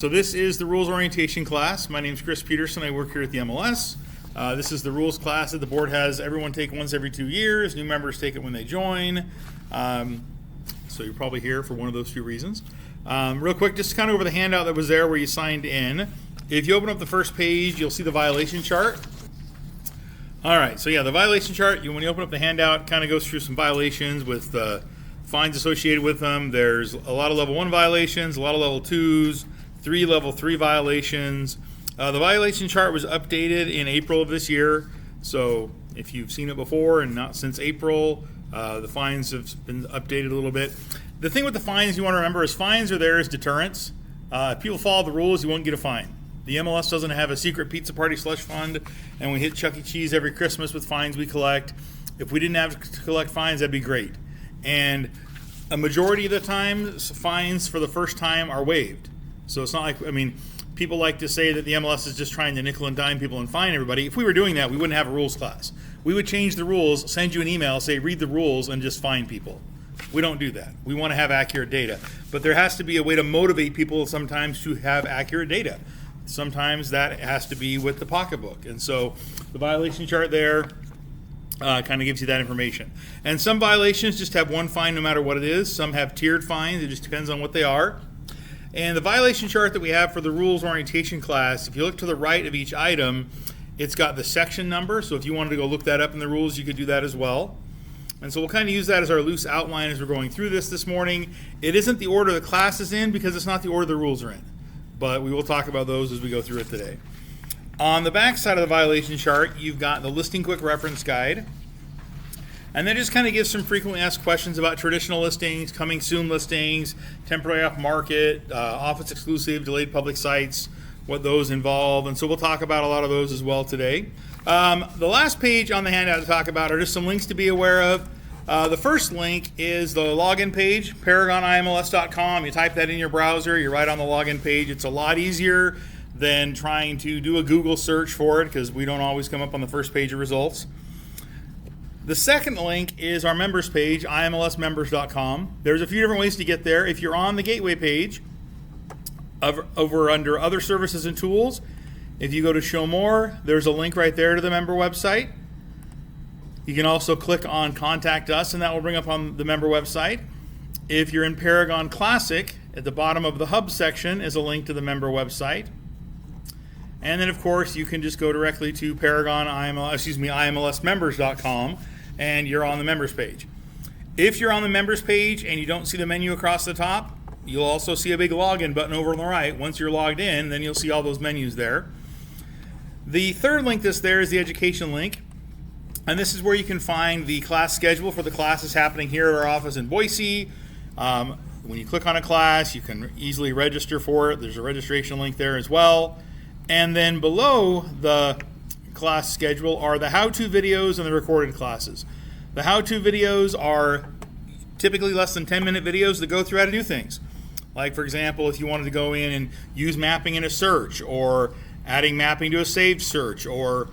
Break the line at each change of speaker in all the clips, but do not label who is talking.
So this is the Rules Orientation class. My name is Chris Peterson. I work here at the MLS. This is the rules class that the board has everyone take once every 2 years. New members take it when they join. So you're probably here for one of those few reasons. Real quick, just kind of over the handout that was there where you signed in. If you open up the first page, you'll see the violation chart. All right, so yeah, the violation chart, when you open up the handout, kind of goes through some violations with fines associated with them. There's a lot of level 1 violations, a lot of level 2s, 3 level 3 violations. The violation chart was updated in April of this year. So if you've seen it before and not since April, the fines have been updated a little bit. The thing with the fines you want to remember is fines are there as deterrents. If people follow the rules, you won't get a fine. The MLS doesn't have a secret pizza party slush fund, and we hit Chuck E. Cheese every Christmas with fines we collect. If we didn't have to collect fines, that'd be great. And a majority of the time, fines for the first time are waived. So it's not like, people like to say that the MLS is just trying to nickel and dime people and fine everybody. If we were doing that, we wouldn't have a rules class. We would change the rules, send you an email, say read the rules, and just fine people. We don't do that. We want to have accurate data. But there has to be a way to motivate people sometimes to have accurate data. Sometimes that has to be with the pocketbook. And so the violation chart there kind of gives you that information. And some violations just have one fine no matter what it is. Some have tiered fines. It just depends on what they are. And the violation chart that we have for the rules orientation class, if you look to the right of each item, it's got the section number. So if you wanted to go look that up in the rules, you could do that as well. And so we'll kind of use that as our loose outline as we're going through this morning. It isn't the order the class is in because it's not the order the rules are in. But we will talk about those as we go through it today. On the back side of the violation chart, you've got the listing quick reference guide. And then just kind of gives some frequently asked questions about traditional listings, coming soon listings, temporary off market, office exclusive, delayed public sites, what those involve. And so we'll talk about a lot of those as well today. The last page on the handout to talk about are just some links to be aware of. The first link is the login page, paragonimls.com. You type that in your browser, you're right on the login page. It's a lot easier than trying to do a Google search for it because we don't always come up on the first page of results. The second link is our members page, IMLSmembers.com. There's a few different ways to get there. If you're on the gateway page, over under other services and tools, if you go to show more, there's a link right there to the member website. You can also click on contact us and that will bring up on the member website. If you're in Paragon Classic, at the bottom of the hub section is a link to the member website. And then of course you can just go directly to IMLSmembers.com and you're on the members page. If you're on the members page and you don't see the menu across the top, you'll also see a big login button over on the right. Once you're logged in, then you'll see all those menus there. The third link that's there is the education link. And this is where you can find the class schedule for the classes happening here at our office in Boise. When you click on a class, you can easily register for it. There's a registration link there as well. And then below the class schedule are the how-to videos and the recorded classes. The how-to videos are typically less than 10-minute videos that go through how to do things. Like, for example, if you wanted to go in and use mapping in a search or adding mapping to a saved search, or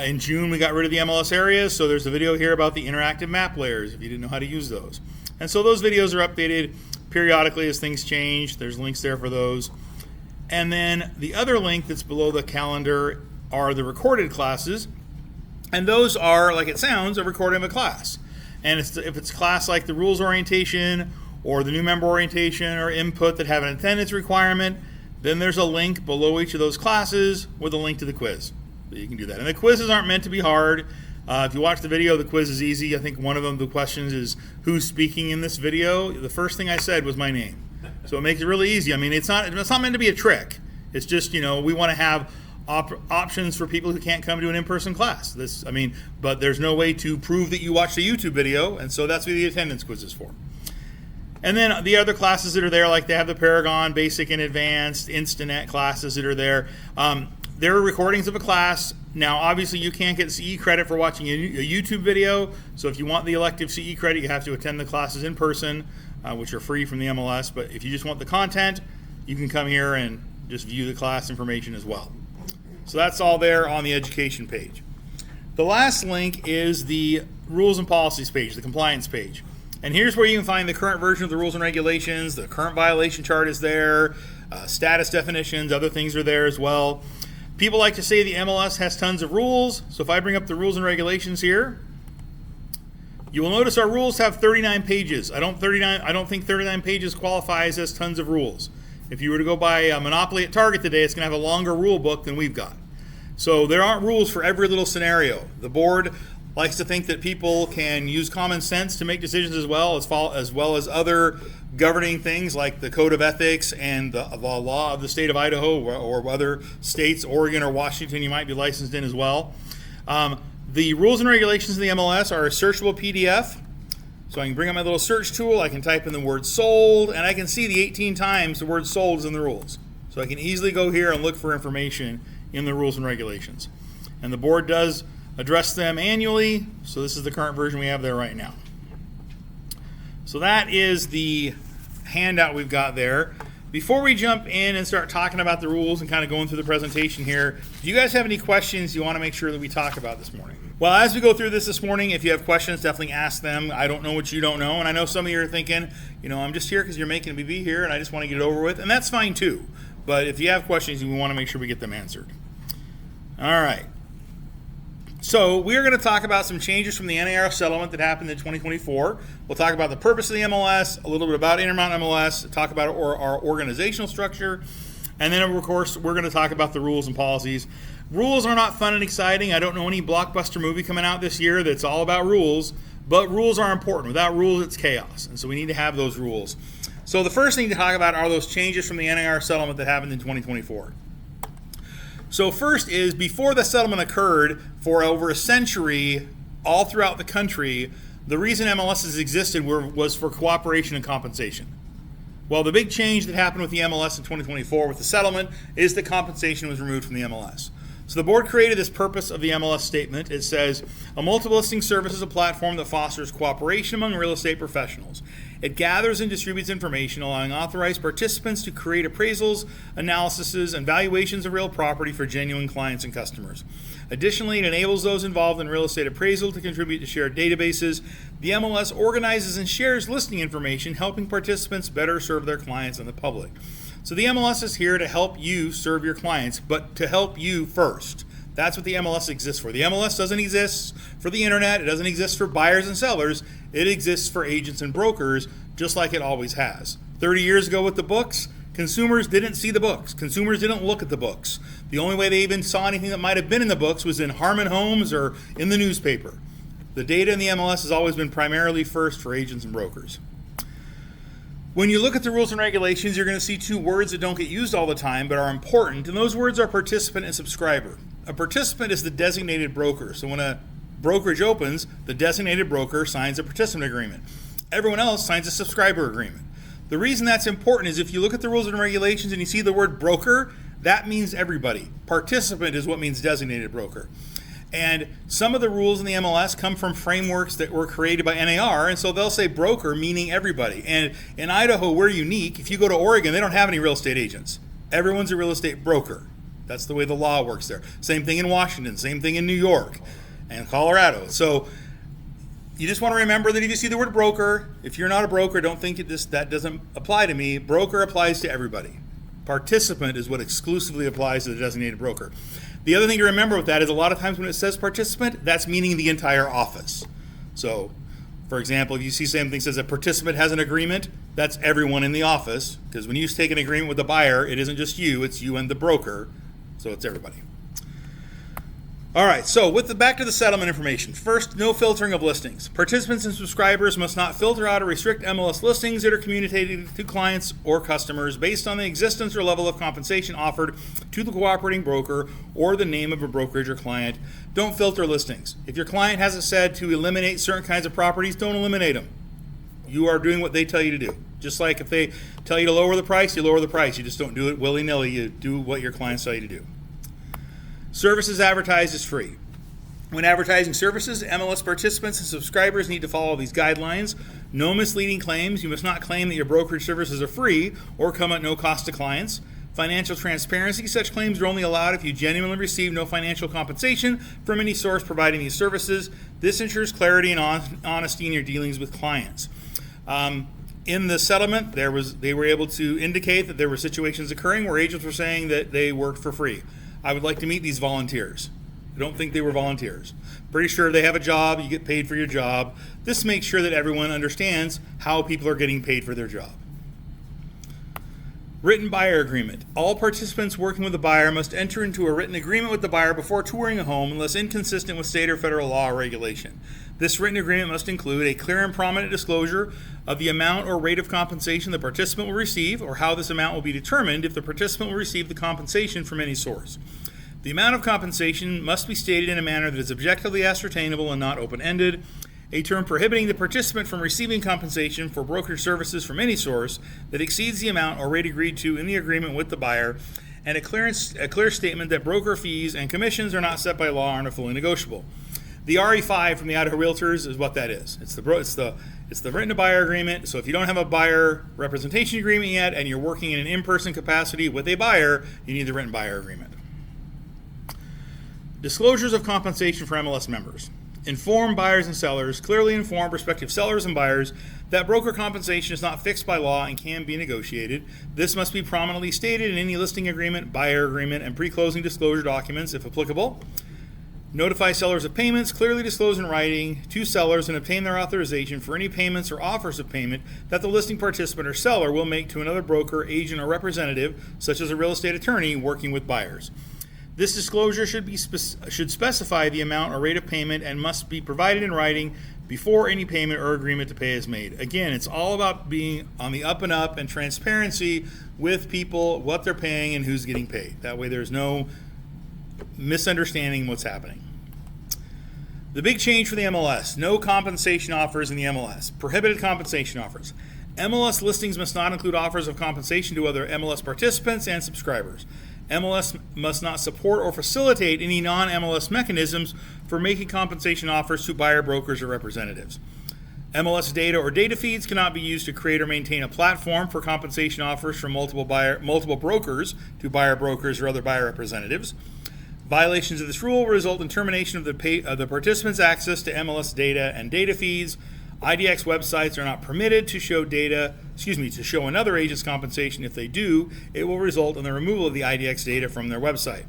in June we got rid of the MLS areas, so there's a video here about the interactive map layers if you didn't know how to use those. And so those videos are updated periodically as things change. There's links there for those. And then the other link that's below the calendar are the recorded classes. And those are, like it sounds, a recording of a class. And if it's a class like the rules orientation or the new member orientation or input that have an attendance requirement, then there's a link below each of those classes with a link to the quiz. So you can do that. And the quizzes aren't meant to be hard. If you watch the video, the quiz is easy. I think one of them, the questions is, who's speaking in this video? The first thing I said was my name. So it makes it really easy. It's not meant to be a trick. It's just, we want to have options for people who can't come to an in-person class. But there's no way to prove that you watched a YouTube video, and so that's what the attendance quiz is for. And then the other classes that are there, like they have the Paragon, Basic and Advanced, Instanet classes that are there. There are recordings of a class. Now, obviously, you can't get CE credit for watching a YouTube video, so if you want the elective CE credit, you have to attend the classes in person, which are free from the MLS. But if you just want the content, you can come here and just view the class information as well. So that's all there on the education page. The last link is the rules and policies page, the compliance page. And here's where you can find the current version of the rules and regulations. The current violation chart is there. status definitions, other things are there as well. People like to say the MLS has tons of rules. So if I bring up the rules and regulations here, you will notice our rules have 39 pages. I don't think 39 pages qualifies as tons of rules. If you were to go buy a Monopoly at Target today, it's going to have a longer rule book than we've got. So there aren't rules for every little scenario. The board likes to think that people can use common sense to make decisions as well as other governing things like the Code of Ethics and the law of the state of Idaho or other states, Oregon or Washington, you might be licensed in as well. The rules and regulations of the MLS are a searchable PDF. So I can bring up my little search tool, I can type in the word sold, and I can see the 18 times the word sold is in the rules. So I can easily go here and look for information in the rules and regulations. And the board does address them annually, so this is the current version we have there right now. So that is the handout we've got there. Before we jump in and start talking about the rules and kind of going through the presentation here, do you guys have any questions you want to make sure that we talk about this morning? Well, as we go through this morning, if you have questions, definitely ask them. I don't know what you don't know, and I know some of you are thinking, I'm just here because you're making me be here and I just want to get it over with, and that's fine too. But if you have questions, we want to make sure we get them answered. All right. So we're going to talk about some changes from the NAR settlement that happened in 2024. We'll talk about the purpose of the MLS, a little bit about Intermountain MLS, talk about our organizational structure, and then of course we're going to talk about the rules and policies. Rules are not fun and exciting. I don't know any blockbuster movie coming out this year that's all about rules, but rules are important. Without rules, it's chaos, and so we need to have those rules. So the first thing to talk about are those changes from the NAR settlement that happened in 2024. So first is, before the settlement occurred, for over a century, all throughout the country, the reason MLSs existed was for cooperation and compensation. Well, the big change that happened with the MLS in 2024 with the settlement is that compensation was removed from the MLS. So the board created this purpose of the MLS statement. It says, a multiple listing service is a platform that fosters cooperation among real estate professionals. It gathers and distributes information, allowing authorized participants to create appraisals, analyses, and valuations of real property for genuine clients and customers. Additionally, it enables those involved in real estate appraisal to contribute to shared databases. The MLS organizes and shares listing information, helping participants better serve their clients and the public. So the MLS is here to help you serve your clients, but to help you first. That's what the MLS exists for. The MLS doesn't exist for the internet. It doesn't exist for buyers and sellers. It exists for agents and brokers, just like it always has. 30 years ago with the books, consumers didn't see the books. Consumers didn't look at the books. The only way they even saw anything that might have been in the books was in Harmon Homes or in the newspaper. The data in the MLS has always been primarily first for agents and brokers. When you look at the rules and regulations, you're going to see two words that don't get used all the time but are important, and those words are participant and subscriber. A participant is the designated broker. So when a brokerage opens, the designated broker signs a participant agreement. Everyone else signs a subscriber agreement. The reason that's important is if you look at the rules and regulations and you see the word broker, that means everybody. Participant is what means designated broker. And some of the rules in the MLS come from frameworks that were created by NAR, and so they'll say broker, meaning everybody. And in Idaho, we're unique. If you go to Oregon, they don't have any real estate agents. Everyone's a real estate broker. That's the way the law works there. Same thing in Washington, same thing in New York and Colorado. So you just want to remember that if you see the word broker, if you're not a broker, don't think that doesn't apply to me. Broker applies to everybody. Participant is what exclusively applies to the designated broker. The other thing to remember with that is a lot of times when it says participant, that's meaning the entire office. So, for example, if you see something that says a participant has an agreement, that's everyone in the office, because when you take an agreement with the buyer, it isn't just you, it's you and the broker, so it's everybody. All right, so back to the settlement information. First, no filtering of listings. Participants and subscribers must not filter out or restrict MLS listings that are communicated to clients or customers based on the existence or level of compensation offered to the cooperating broker or the name of a brokerage or client. Don't filter listings. If your client hasn't said to eliminate certain kinds of properties, don't eliminate them. You are doing what they tell you to do. Just like if they tell you to lower the price, you lower the price. You just don't do it willy-nilly. You do what your clients tell you to do. Services advertised is free. When advertising services, MLS participants and subscribers need to follow these guidelines. No misleading claims. You must not claim that your brokerage services are free or come at no cost to clients. Financial transparency. Such claims are only allowed if you genuinely receive no financial compensation from any source providing these services. This ensures clarity and honesty in your dealings with clients. In the settlement, they were able to indicate that there were situations occurring where agents were saying that they worked for free. I would like to meet these volunteers. I don't think they were volunteers. Pretty sure they have a job, you get paid for your job. This makes sure that everyone understands how people are getting paid for their job. Written buyer agreement. All participants working with the buyer must enter into a written agreement with the buyer before touring a home unless inconsistent with state or federal law or regulation. This written agreement must include a clear and prominent disclosure of the amount or rate of compensation the participant will receive, or how this amount will be determined if the participant will receive the compensation from any source. The amount of compensation must be stated in a manner that is objectively ascertainable and not open-ended. A term prohibiting the participant from receiving compensation for brokerage services from any source that exceeds the amount or rate agreed to in the agreement with the buyer, and a clear statement that broker fees and commissions are not set by law and are fully negotiable. The RE5 from the Idaho Realtors is what that is. It's the written to buyer agreement. So if you don't have a buyer representation agreement yet and you're working in an in-person capacity with a buyer, you need the written buyer agreement. Disclosures of compensation for MLS members. Inform buyers and sellers, clearly inform prospective sellers and buyers that broker compensation is not fixed by law and can be negotiated. This must be prominently stated in any listing agreement, buyer agreement, and pre-closing disclosure documents if applicable. Notify sellers of payments, clearly disclose in writing to sellers and obtain their authorization for any payments or offers of payment that the listing participant or seller will make to another broker, agent, or representative, such as a real estate attorney working with buyers. This disclosure should specify the amount or rate of payment and must be provided in writing before any payment or agreement to pay is made. Again, it's all about being on the up and up and transparency with people, what they're paying and who's getting paid. That way there's no misunderstanding what's happening. The big change for the MLS, no compensation offers in the MLS. Prohibited compensation offers. MLS listings must not include offers of compensation to other MLS participants and subscribers. MLS must not support or facilitate any non-MLS mechanisms for making compensation offers to buyer brokers or representatives. MLS data or data feeds cannot be used to create or maintain a platform for compensation offers from multiple brokers to buyer brokers or other buyer representatives. Violations of this rule will result in termination of the participant's access to MLS data and data feeds. IDX websites are not permitted to show another agent's compensation. If they do, it will result in the removal of the IDX data from their website.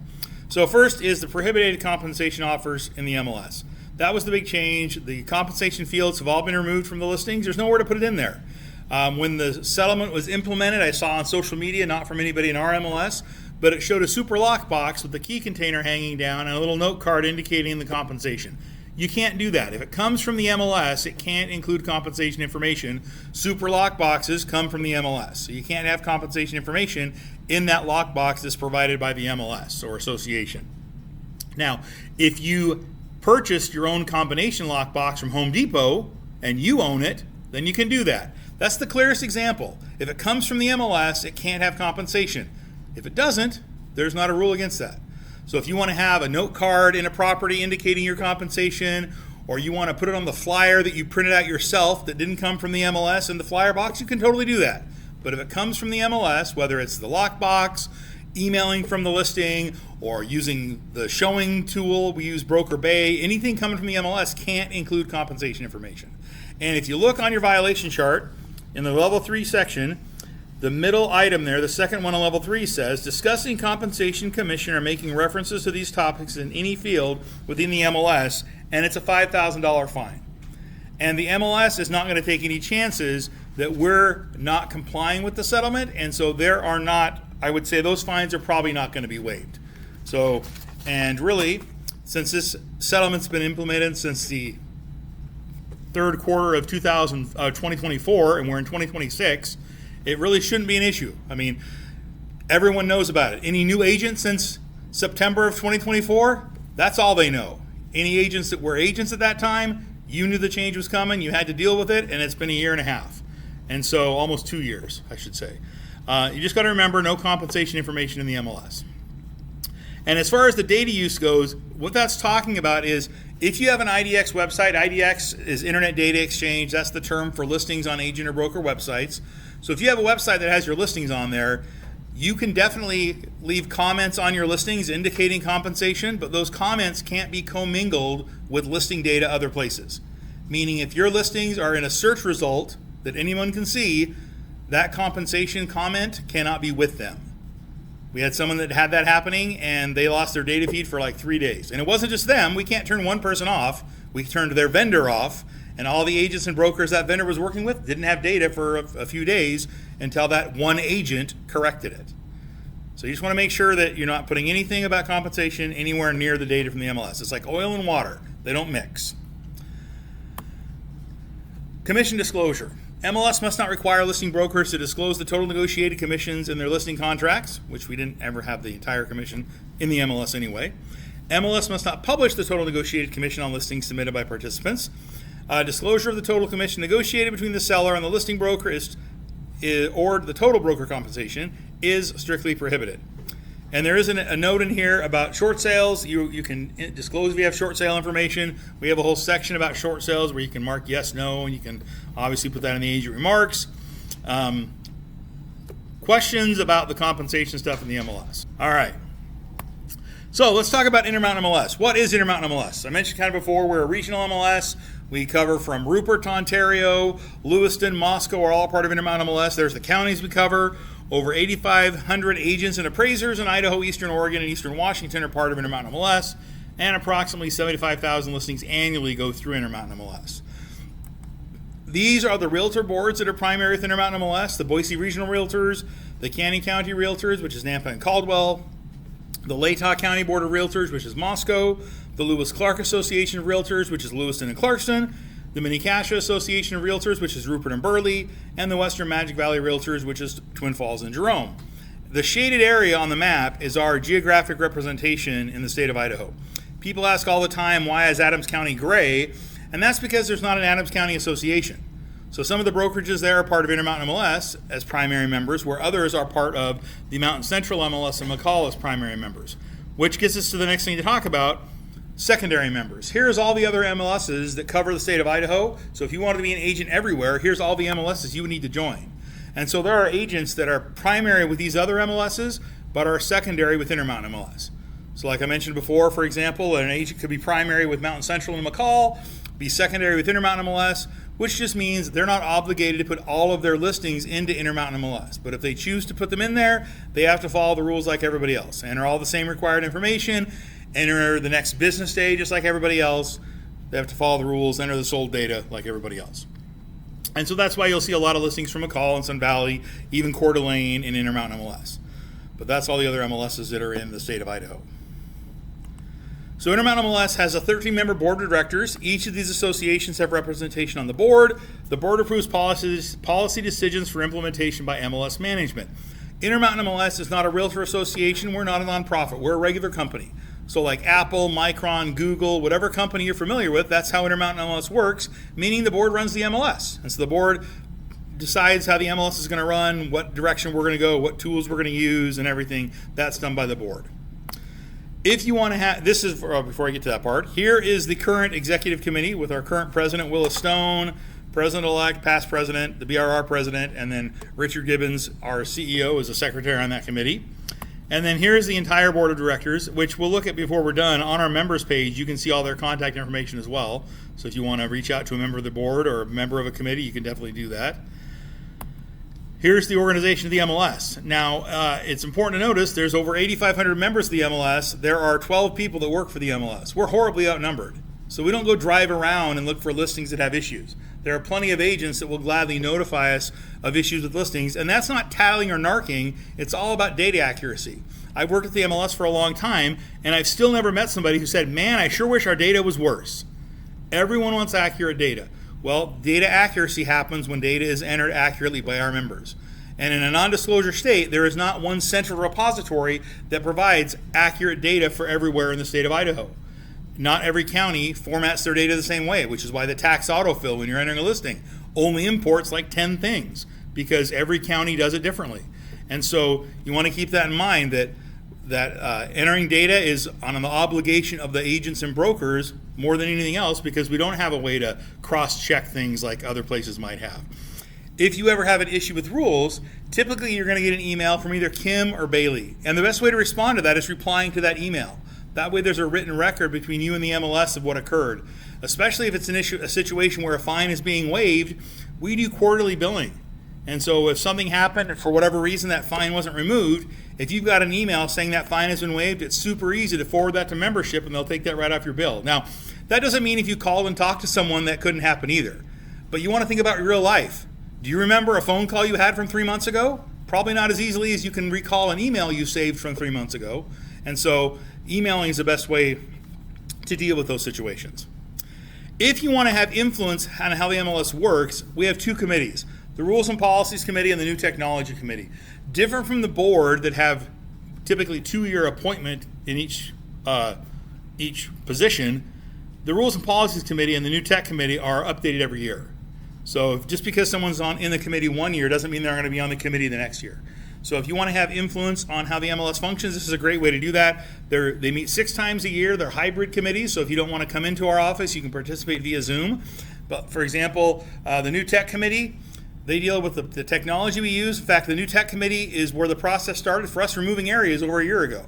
So first is the prohibited compensation offers in the MLS. That was the big change. The compensation fields have all been removed from the listings. There's nowhere to put it in there. When the settlement was implemented, I saw on social media, not from anybody in our MLS, but it showed a super lockbox with the key container hanging down and a little note card indicating the compensation. You can't do that. If it comes from the MLS, it can't include compensation information. Super lockboxes come from the MLS. So you can't have compensation information in that lockbox that's provided by the MLS or association. Now, if you purchased your own combination lockbox from Home Depot and you own it, then you can do that. That's the clearest example. If it comes from the MLS, it can't have compensation. If it doesn't, there's not a rule against that. So if you want to have a note card in a property indicating your compensation, or you want to put it on the flyer that you printed out yourself that didn't come from the MLS in the flyer box, you can totally do that. But if it comes from the MLS, whether it's the lockbox, emailing from the listing, or using the showing tool, we use Broker Bay, anything coming from the MLS can't include compensation information. And if you look on your violation chart in the level 3 section, the middle item there, the second one on level 3 says, discussing compensation, commission, or making references to these topics in any field within the MLS, and it's a $5,000 fine. And the MLS is not going to take any chances that we're not complying with the settlement, and so there are not, I would say those fines are probably not going to be waived. So, and really, since this settlement's been implemented since the third quarter of 2024, and we're in 2026, it really shouldn't be an issue. I mean, everyone knows about it. Any new agent since September of 2024, that's all they know. Any agents that were agents at that time, you knew the change was coming, you had to deal with it, and it's been a year and a half. And so almost 2 years, I should say. You just got to remember, no compensation information in the MLS. And as far as the data use goes, what that's talking about is if you have an IDX website, IDX is Internet Data Exchange, that's the term for listings on agent or broker websites. So if you have a website that has your listings on there, you can definitely leave comments on your listings indicating compensation, but those comments can't be commingled with listing data other places. Meaning if your listings are in a search result that anyone can see, that compensation comment cannot be with them. We had someone that had that happening, and they lost their data feed for like 3 days. And it wasn't just them. We can't turn one person off. We turned their vendor off, and all the agents and brokers that vendor was working with didn't have data for a few days until that one agent corrected it. So you just want to make sure that you're not putting anything about compensation anywhere near the data from the MLS. It's like oil and water. They don't mix. Commission disclosure. MLS must not require listing brokers to disclose the total negotiated commissions in their listing contracts, which we didn't ever have the entire commission in the MLS anyway. MLS must not publish the total negotiated commission on listings submitted by participants. Disclosure of the total commission negotiated between the seller and the listing broker or the total broker compensation is strictly prohibited. And there is a note in here about short sales. You can disclose if you have short sale information. We have a whole section about short sales where you can mark yes, no, and you can obviously put that in the agent remarks. Questions about the compensation stuff in the MLS. All right. So let's talk about Intermountain MLS. What is Intermountain MLS? I mentioned kind of before, we're a regional MLS. We cover from Rupert to Ontario, Lewiston, Moscow are all part of Intermountain MLS. There's the counties we cover. Over 8,500 agents and appraisers in Idaho, Eastern Oregon, and Eastern Washington are part of Intermountain MLS, and approximately 75,000 listings annually go through Intermountain MLS. These are the realtor boards that are primary with Intermountain MLS: the Boise Regional Realtors, the Canyon County Realtors, which is Nampa and Caldwell, the Latah County Board of Realtors, which is Moscow, the Lewis-Clark Association of Realtors, which is Lewiston and Clarkston, the Mini-Cassia Association of Realtors, which is Rupert and Burley, and the Western Magic Valley Realtors, which is Twin Falls and Jerome. The shaded area on the map is our geographic representation in the state of Idaho. People ask all the time, why is Adams County gray? And that's because there's not an Adams County Association. So some of the brokerages there are part of Intermountain MLS as primary members, where others are part of the Mountain Central MLS and McCall as primary members, which gets us to the next thing to talk about: secondary members. Here's all the other MLSs that cover the state of Idaho. So if you wanted to be an agent everywhere, here's all the MLSs you would need to join. And so there are agents that are primary with these other MLSs, but are secondary with Intermountain MLS. So like I mentioned before, for example, an agent could be primary with Mountain Central and McCall, be secondary with Intermountain MLS, which just means they're not obligated to put all of their listings into Intermountain MLS. But if they choose to put them in there, they have to follow the rules like everybody else. Enter all the same required information, enter the next business day just like everybody else. They have to follow the rules, enter the sold data like everybody else. And so that's why you'll see a lot of listings from McCall and Sun Valley, even Coeur d'Alene in Intermountain MLS. But that's all the other MLSs that are in the state of Idaho. So Intermountain MLS has a 13-member board of directors. Each of these associations have representation on the board. The board approves policy decisions for implementation by MLS management. Intermountain MLS is not a realtor association. We're not a nonprofit. We're a regular company. So like Apple, Micron, Google, whatever company you're familiar with, that's how Intermountain MLS works, meaning the board runs the MLS. And so the board decides how the MLS is going to run, what direction we're going to go, what tools we're going to use, and everything. That's done by the board. If you want to have, this is, before I get to that part, here is the current executive committee with our current president, Willis Stone, president-elect, past president, the BRR president, and then Richard Gibbons, our CEO, is a secretary on that committee. And then here's the entire board of directors, which we'll look at before we're done. On our members page, you can see all their contact information as well. So if you want to reach out to a member of the board or a member of a committee, you can definitely do that. Here's the organization of the MLS. Now, it's important to notice there's over 8,500 members of the MLS. There are 12 people that work for the MLS. We're horribly outnumbered. So we don't go drive around and look for listings that have issues. There are plenty of agents that will gladly notify us of issues with listings, and that's not tattling or narking. It's all about data accuracy. I've worked at the MLS for a long time, and I've still never met somebody who said, man, I sure wish our data was worse. Everyone wants accurate data. Well, data accuracy happens when data is entered accurately by our members. And in a non-disclosure state, there is not one central repository that provides accurate data for everywhere in the state of Idaho. Not every county formats their data the same way, which is why the tax autofill, when you're entering a listing, only imports like 10 things, because every county does it differently. And so you want to keep that in mind, that entering data is on an obligation of the agents and brokers more than anything else, because we don't have a way to cross-check things like other places might have. If you ever have an issue with rules, typically you're going to get an email from either Kim or Bailey. And the best way to respond to that is replying to that email. That way there's a written record between you and the MLS of what occurred. Especially if it's a situation where a fine is being waived, we do quarterly billing. And so if something happened and for whatever reason that fine wasn't removed, if you've got an email saying that fine has been waived, it's super easy to forward that to membership and they'll take that right off your bill. Now, that doesn't mean if you called and talked to someone that couldn't happen either. But you want to think about your real life. Do you remember a phone call you had from 3 months ago? Probably not as easily as you can recall an email you saved from 3 months ago. And so emailing is the best way to deal with those situations. If you want to have influence on how the MLS works, we have two committees, the Rules and Policies Committee and the New Technology Committee. Different from the board that have typically 2-year appointment in each position, the Rules and Policies Committee and the New Tech Committee are updated every year. So just because someone's in the committee 1 year doesn't mean they're going to be on the committee the next year. So if you want to have influence on how the MLS functions, this is a great way to do that. They meet 6 times a year. They're hybrid committees, so if you don't want to come into our office, you can participate via Zoom. But for example, the New Tech Committee, they deal with the technology we use. In fact, the New Tech Committee is where the process started for us removing areas over a year ago.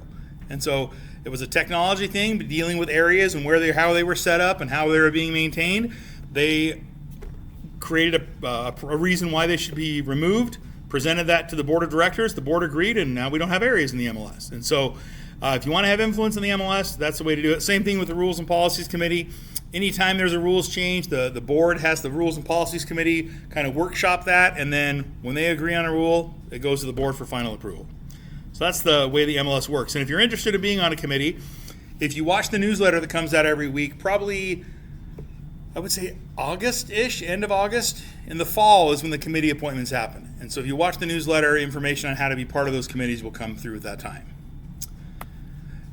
And so it was a technology thing, but dealing with areas and how they were set up and how they were being maintained. They created a reason why they should be removed, presented that to the board of directors, the board agreed, and now we don't have areas in the MLS. And so if you want to have influence in the MLS, that's the way to do it. Same thing with the Rules and Policies Committee. Anytime there's a rules change, the board has the Rules and Policies Committee kind of workshop that, and then when they agree on a rule, it goes to the board for final approval. So that's the way the MLS works. And if you're interested in being on a committee, if you watch the newsletter that comes out every week, probably I would say August-ish, end of August. In the fall is when the committee appointments happen. And so if you watch the newsletter, information on how to be part of those committees will come through at that time.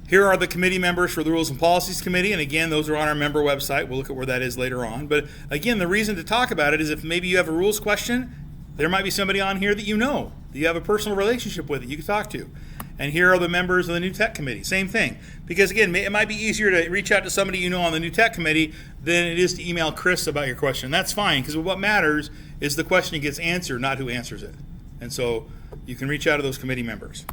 Here are the committee members for the Rules and Policies Committee. And again, those are on our member website. We'll look at where that is later on. But again, the reason to talk about it is if maybe you have a rules question, there might be somebody on here that you know, that you have a personal relationship with that you can talk to. And here are the members of the New Tech Committee. Same thing. Because again, it might be easier to reach out to somebody you know on the New Tech Committee than it is to email Chris about your question. That's fine, because what matters is the question gets answered, not who answers it. And so you can reach out to those committee members.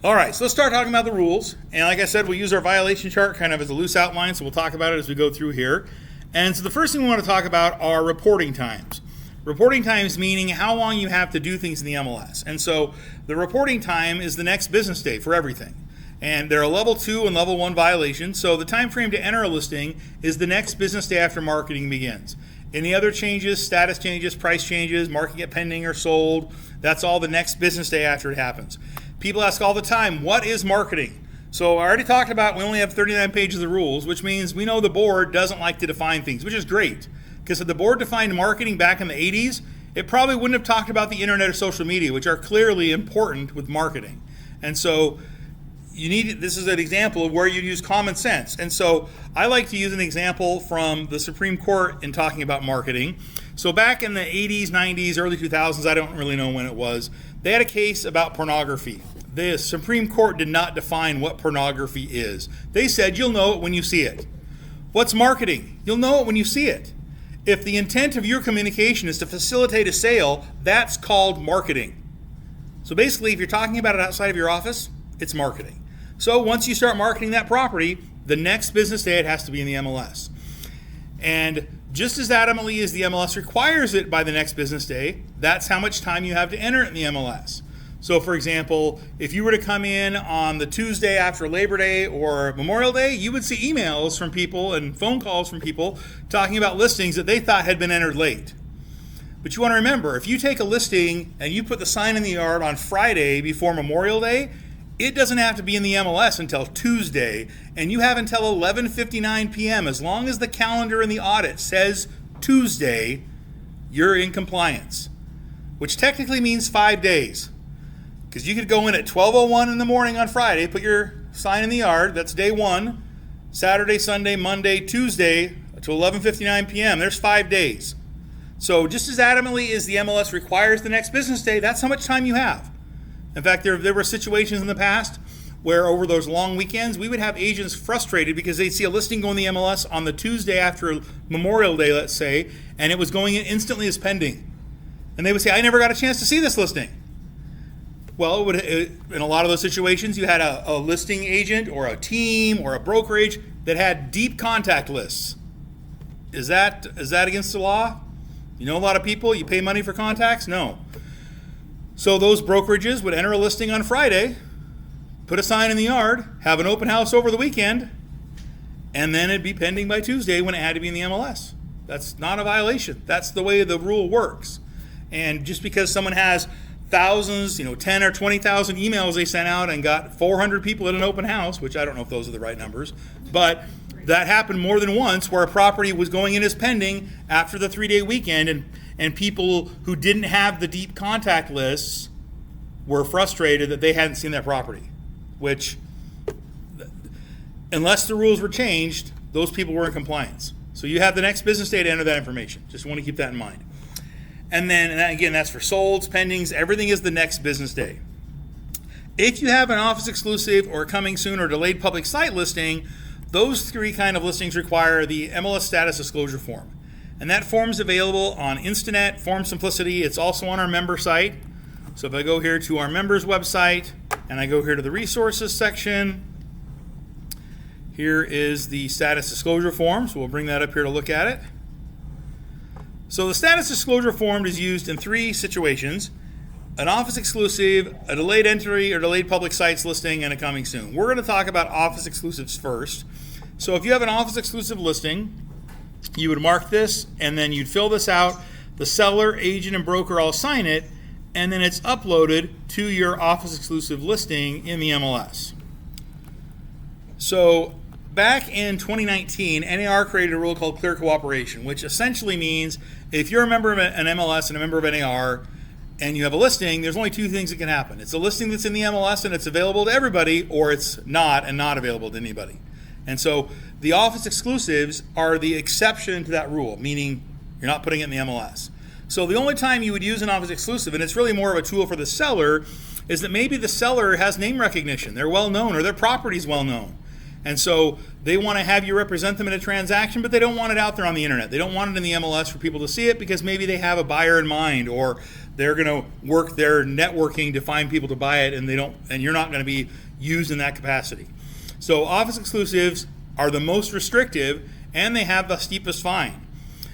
All right, so let's start talking about the rules. And like I said, we'll use our violation chart kind of as a loose outline, so we'll talk about it as we go through here. And so the first thing we want to talk about are reporting times. Reporting times meaning how long you have to do things in the MLS. And so the reporting time is the next business day for everything. And there are level 2 and level 1 violations. So the time frame to enter a listing is the next business day after marketing begins. Any other changes, status changes, price changes, marking it pending or sold, that's all the next business day after it happens. People ask all the time, what is marketing? So I already talked about we only have 39 pages of rules, which means we know the board doesn't like to define things, which is great. Because if the board defined marketing back in the 80s, it probably wouldn't have talked about the internet or social media, which are clearly important with marketing. And so this is an example of where you use common sense. And so I like to use an example from the Supreme Court in talking about marketing. So back in the 80s, 90s, early 2000s, I don't really know when it was, they had a case about pornography. The Supreme Court did not define what pornography is. They said you'll know it when you see it. What's marketing? You'll know it when you see it. If the intent of your communication is to facilitate a sale, that's called marketing. So basically, if you're talking about it outside of your office, it's marketing. So once you start marketing that property, the next business day it has to be in the MLS. And just as adamantly as the MLS requires it by the next business day, that's how much time you have to enter it in the MLS. So for example, if you were to come in on the Tuesday after Labor Day or Memorial Day, you would see emails from people and phone calls from people talking about listings that they thought had been entered late. But you want to remember, if you take a listing and you put the sign in the yard on Friday before Memorial Day, it doesn't have to be in the MLS until Tuesday, and you have until 11:59 p.m. As long as the calendar in the audit says Tuesday, you're in compliance, which technically means 5 days. Because you could go in at 12:01 in the morning on Friday, put your sign in the yard, that's day 1, Saturday, Sunday, Monday, Tuesday to 11:59 p.m. There's 5 days. So just as adamantly as the MLS requires the next business day, that's how much time you have. In fact, there were situations in the past where over those long weekends, we would have agents frustrated because they'd see a listing go in the MLS on the Tuesday after Memorial Day, let's say, and it was going in instantly as pending. And they would say, I never got a chance to see this listing. Well, in a lot of those situations, you had a listing agent or a team or a brokerage that had deep contact lists. Is that against the law? You know a lot of people, you pay money for contacts? No. So those brokerages would enter a listing on Friday, put a sign in the yard, have an open house over the weekend, and then it'd be pending by Tuesday when it had to be in the MLS. That's not a violation. That's the way the rule works. And just because someone has thousands, 10 or 20,000 emails they sent out and got 400 people at an open house, which I don't know if those are the right numbers, but that happened more than once where a property was going in as pending after the 3-day weekend, and people who didn't have the deep contact lists were frustrated that they hadn't seen that property, which, unless the rules were changed, those people were in compliance. So you have the next business day to enter that information. Just want to keep that in mind. And then, again, that's for solds, pendings, everything is the next business day. If you have an office exclusive or coming soon or delayed public site listing, those 3 kind of listings require the MLS status disclosure form. And that form is available on Instanet, Form Simplicity. It's also on our member site. So if I go here to our members website and I go here to the resources section, here is the status disclosure form. So we'll bring that up here to look at it. So the status disclosure form is used in 3 situations: an office exclusive, a delayed entry or delayed public sites listing, and a coming soon. We're going to talk about office exclusives first. So if you have an office exclusive listing, you would mark this and then you'd fill this out. The seller, agent, and broker all sign it, and then it's uploaded to your office exclusive listing in the MLS. So back in 2019, NAR created a rule called clear cooperation, which essentially means if you're a member of an MLS and a member of NAR and you have a listing, there's only 2 things that can happen. It's a listing that's in the MLS and it's available to everybody, or it's not and not available to anybody. And so the office exclusives are the exception to that rule, meaning you're not putting it in the MLS. So the only time you would use an office exclusive, and it's really more of a tool for the seller, is that maybe the seller has name recognition. They're well known or their property's well known. And so they want to have you represent them in a transaction, but they don't want it out there on the internet. They don't want it in the MLS for people to see it because maybe they have a buyer in mind, or they're going to work their networking to find people to buy it, and you're not going to be used in that capacity. So office exclusives are the most restrictive, and they have the steepest fine.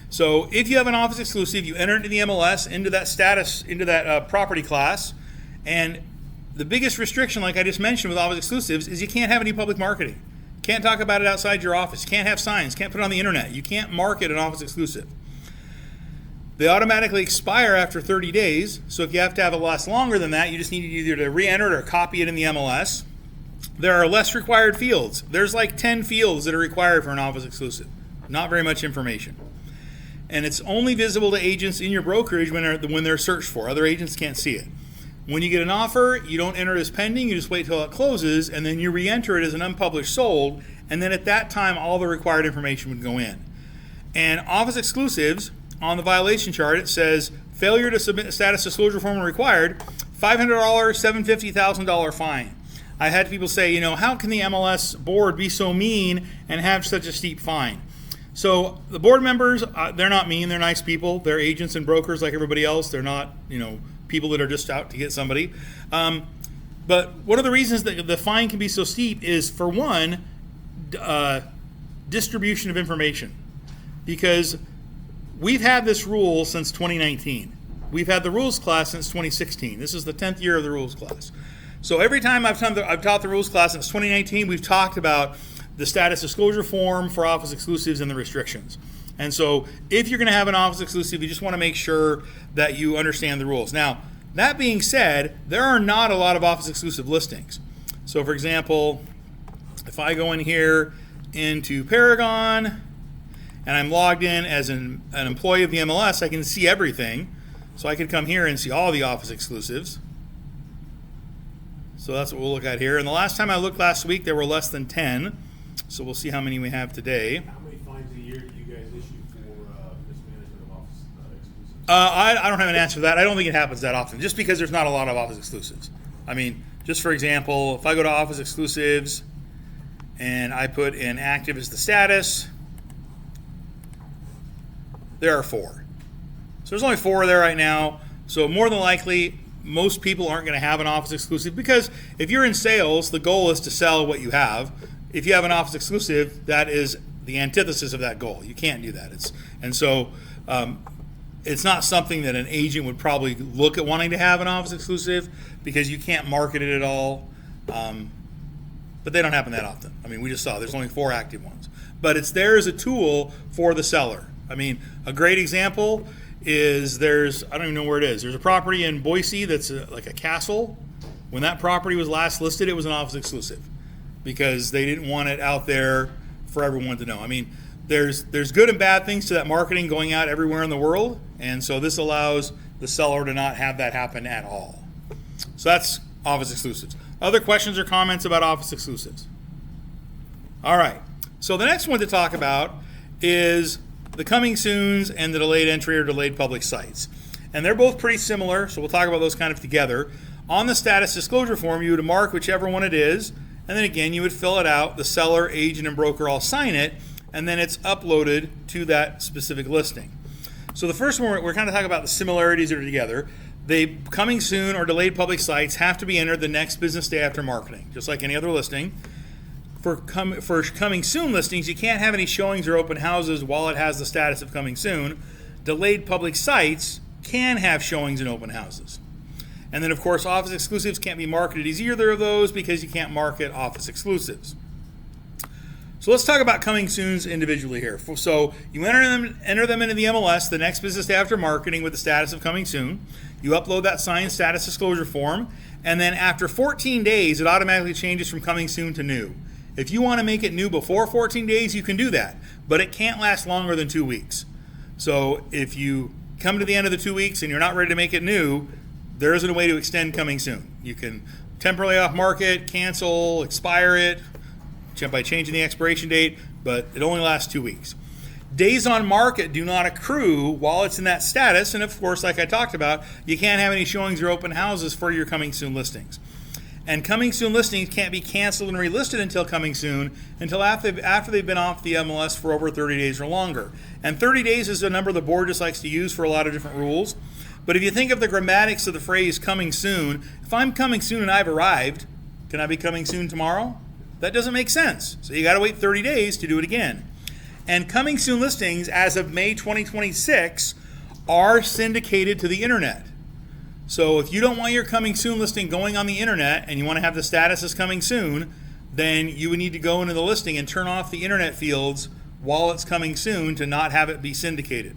So if you have an office exclusive, you enter it into the MLS, into that status, into that property class, and the biggest restriction, like I just mentioned with office exclusives, is you can't have any public marketing. Can't talk about it outside your office. Can't have signs. Can't put it on the internet. You can't market an office exclusive. They automatically expire after 30 days. So if you have to have it last longer than that, you just need either to re-enter it or copy it in the MLS. There are less required fields. There's like 10 fields that are required for an office exclusive. Not very much information. And it's only visible to agents in your brokerage when they're searched for. Other agents can't see it. When you get an offer, you don't enter it as pending, you just wait till it closes, and then you re-enter it as an unpublished sold, and then at that time, all the required information would go in. And office exclusives, on the violation chart, it says, failure to submit a status disclosure form required, $500, $750,000, $1,000 fine. I had people say, how can the MLS board be so mean and have such a steep fine? So the board members, they're not mean, they're nice people. They're agents and brokers like everybody else. They're not, people that are just out to get somebody. But one of the reasons that the fine can be so steep is, for one, distribution of information. Because we've had this rule since 2019. We've had the rules class since 2016. This is the 10th year of the rules class. So every time I've taught the rules class since 2019, we've talked about the status disclosure form for office exclusives and the restrictions. And so if you're going to have an office exclusive, you just want to make sure that you understand the rules. Now, that being said, there are not a lot of office exclusive listings. So for example, if I go in here into Paragon and I'm logged in as an employee of the MLS, I can see everything. So I could come here and see all the office exclusives. So that's what we'll look at here. And the last time I looked last week, there were less than 10. So we'll see how many we have today.
How many fines a year do you guys issue for mismanagement of office exclusives?
I don't have an answer to that. I don't think it happens that often, just because there's not a lot of office exclusives. I mean, just for example, if I go to office exclusives and I put in active as the status, there are 4. So there's only 4 there right now. So more than likely, most people aren't going to have an office exclusive, because if you're in sales, the goal is to sell what you have. If you have an office exclusive, that is the antithesis of that goal. You can't do that. it's not something that an agent would probably look at wanting to have an office exclusive because you can't market it at all. But they don't happen that often. I mean, we just saw there's only 4 active ones. But it's there as a tool for the seller. I mean, a great example is I don't even know where it is. There's a property in Boise that's like a castle. When that property was last listed, it was an office exclusive because they didn't want it out there for everyone to know. I mean, there's good and bad things to that marketing going out everywhere in the world, and so this allows the seller to not have that happen at all. So that's office exclusives. Other questions or comments about office exclusives? All right. So the next one to talk about is the coming soons and the delayed entry or delayed public sites. And they're both pretty similar, so we'll talk about those kind of together. On the status disclosure form, you would mark whichever one it is, and then again, you would fill it out. The seller, agent, and broker all sign it, and then it's uploaded to that specific listing. So the first one, we're kind of talking about the similarities that are together. They coming soon or delayed public sites have to be entered the next business day after marketing, just like any other listing. For coming soon listings, you can't have any showings or open houses while it has the status of coming soon. Delayed public sites can have showings and open houses. And then, of course, office exclusives can't be marketed as either of those because you can't market office exclusives. So let's talk about coming soons individually here. So you enter them into the MLS the next business day after marketing with the status of coming soon. You upload that signed status disclosure form, and then after 14 days, it automatically changes from coming soon to new. If you want to make it new before 14 days, you can do that, but it can't last longer than 2 weeks. So if you come to the end of the 2 weeks and you're not ready to make it new, there isn't a way to extend coming soon. You can temporarily off market, cancel, expire it by changing the expiration date, but it only lasts 2 weeks. Days on market do not accrue while it's in that status, and of course, like I talked about, you can't have any showings or open houses for your coming soon listings. And coming soon listings can't be canceled and relisted until coming soon until after they've been off the MLS for over 30 days or longer. And 30 days is a number the board just likes to use for a lot of different rules. But if you think of the grammatics of the phrase coming soon, if I'm coming soon and I've arrived, can I be coming soon tomorrow? That doesn't make sense. So you got to wait 30 days to do it again. And coming soon listings as of May 2026 are syndicated to the internet. So if you don't want your coming soon listing going on the internet and you want to have the status as coming soon, then you would need to go into the listing and turn off the internet fields while it's coming soon to not have it be syndicated.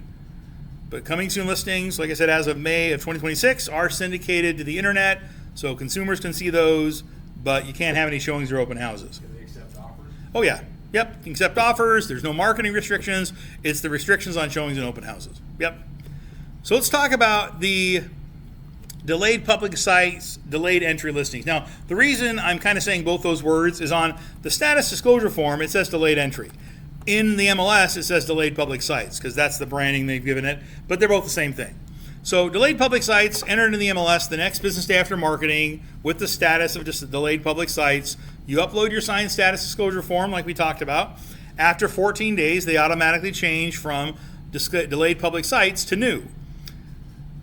But coming soon listings, like I said, as of May of 2026 are syndicated to the internet, so consumers can see those, but you can't have any showings or open houses.
Can they accept offers?
Oh yeah, yep, you can accept offers, there's no marketing restrictions, it's the restrictions on showings and open houses. Yep. So let's talk about the delayed public sites, delayed entry listings. Now, the reason I'm kind of saying both those words is on the status disclosure form, it says delayed entry. In the MLS, it says delayed public sites because that's the branding they've given it, but they're both the same thing. So delayed public sites enter into the MLS the next business day after marketing with the status of just the delayed public sites. You upload your signed status disclosure form like we talked about. After 14 days, they automatically change from delayed public sites to new.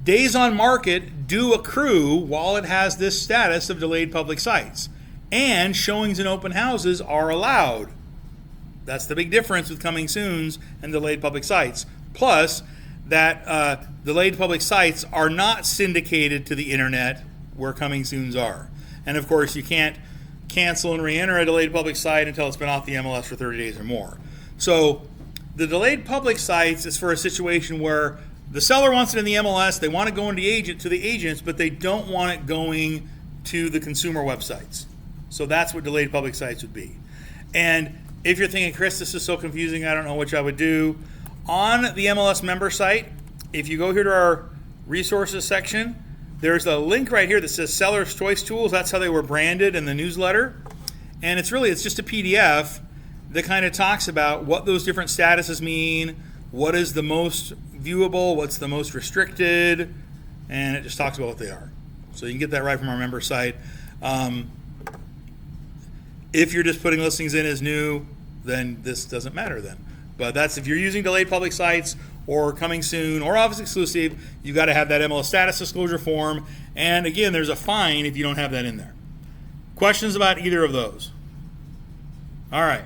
Days on market do accrue while it has this status of delayed public sites, and showings and open houses are allowed. That's the big difference with coming soons and delayed public sites. Plus, that delayed public sites are not syndicated to the internet where coming soons are. And of course, you can't cancel and re-enter a delayed public site until it's been off the MLS for 30 days or more. So the delayed public sites is for a situation where the seller wants it in the MLS, they want it going to the agents, but they don't want it going to the consumer websites. So that's what delayed public sites would be. And if you're thinking, Chris, this is so confusing, I don't know which I would do. On the MLS member site, if you go here to our resources section, there's a link right here that says Seller's Choice Tools. That's how they were branded in the newsletter. And it's just a PDF that kind of talks about what those different statuses mean, what is the most viewable, what's the most restricted, and it just talks about what they are. So you can get that right from our member site. If you're just putting listings in as new, then this doesn't matter then. But that's if you're using delayed public sites or coming soon or office exclusive, you've got to have that MLS status disclosure form. And again, there's a fine if you don't have that in there. Questions about either of those? All right.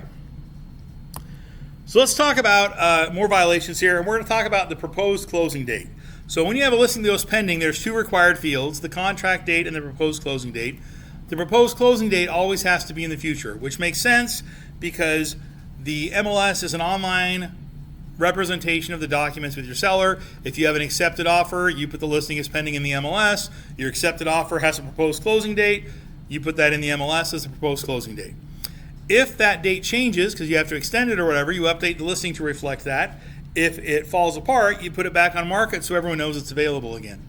So let's talk about more violations here, and we're going to talk about the proposed closing date. So when you have a listing that goes pending, there's two required fields, the contract date and the proposed closing date. The proposed closing date always has to be in the future, which makes sense because the MLS is an online representation of the documents with your seller. If you have an accepted offer, you put the listing as pending in the MLS. Your accepted offer has a proposed closing date. You put that in the MLS as the proposed closing date. If that date changes, because you have to extend it or whatever, you update the listing to reflect that. If it falls apart, you put it back on market so everyone knows it's available again.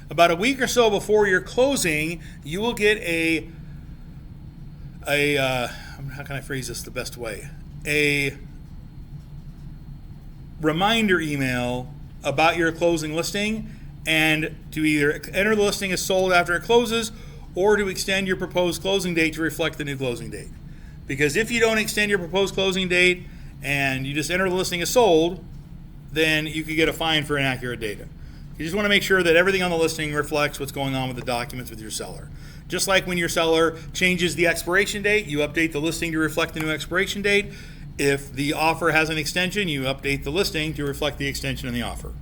About a week or so before your closing, you will get how can I phrase this the best way? A reminder email about your closing listing, and to either enter the listing as sold after it closes or to extend your proposed closing date to reflect the new closing date. Because if you don't extend your proposed closing date and you just enter the listing as sold, then you could get a fine for inaccurate data. You just want to make sure that everything on the listing reflects what's going on with the documents with your seller. Just like when your seller changes the expiration date, you update the listing to reflect the new expiration date. If the offer has an extension, you update the listing to reflect the extension in the offer.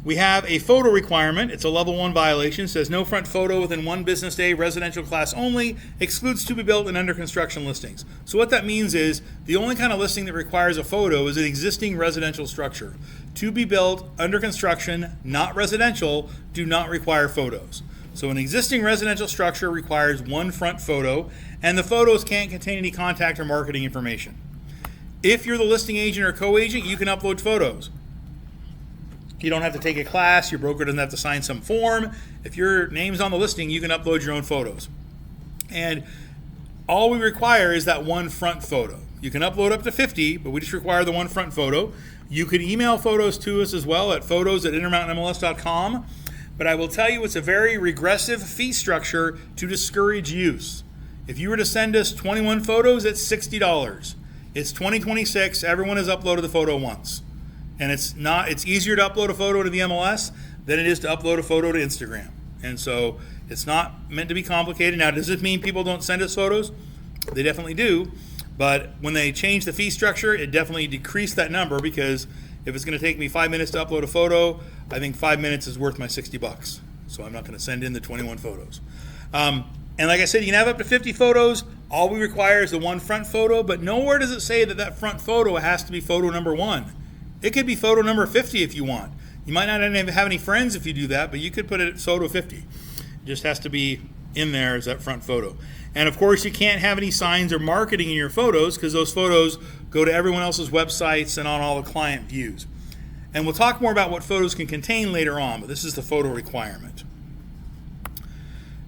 We have a photo requirement. It's a level 1 violation. It says no front photo within 1 business day, residential class only, excludes to be built and under construction listings. So what that means is the only kind of listing that requires a photo is an existing residential structure. To be built, under construction, not residential, do not require photos. So an existing residential structure requires 1 front photo, and the photos can't contain any contact or marketing information. If you're the listing agent or co-agent, you can upload photos. You don't have to take a class. Your broker doesn't have to sign some form. If your name's on the listing, you can upload your own photos. And all we require is that 1 front photo. You can upload up to 50, but we just require the 1 front photo. You could email photos to us as well at photos@intermountainmls.com. But I will tell you it's a very regressive fee structure to discourage use. If you were to send us 21 photos, it's $60. It's 2026. Everyone has uploaded the photo once. And it's easier to upload a photo to the MLS than it is to upload a photo to Instagram. And so it's not meant to be complicated. Now, does it mean people don't send us photos? They definitely do. But when they change the fee structure, it definitely decreased that number, because if it's going to take me 5 minutes to upload a photo, I think 5 minutes is worth my $60. So I'm not going to send in the 21 photos. And like I said, you can have up to 50 photos. All we require is the 1 front photo, but nowhere does it say that that front photo has to be photo number 1. It could be photo number 50 if you want. You might not have any friends if you do that, but you could put it at photo 50. It just has to be in there as that front photo. And of course, you can't have any signs or marketing in your photos, because those photos go to everyone else's websites and on all the client views. And we'll talk more about what photos can contain later on, but this is the photo requirement.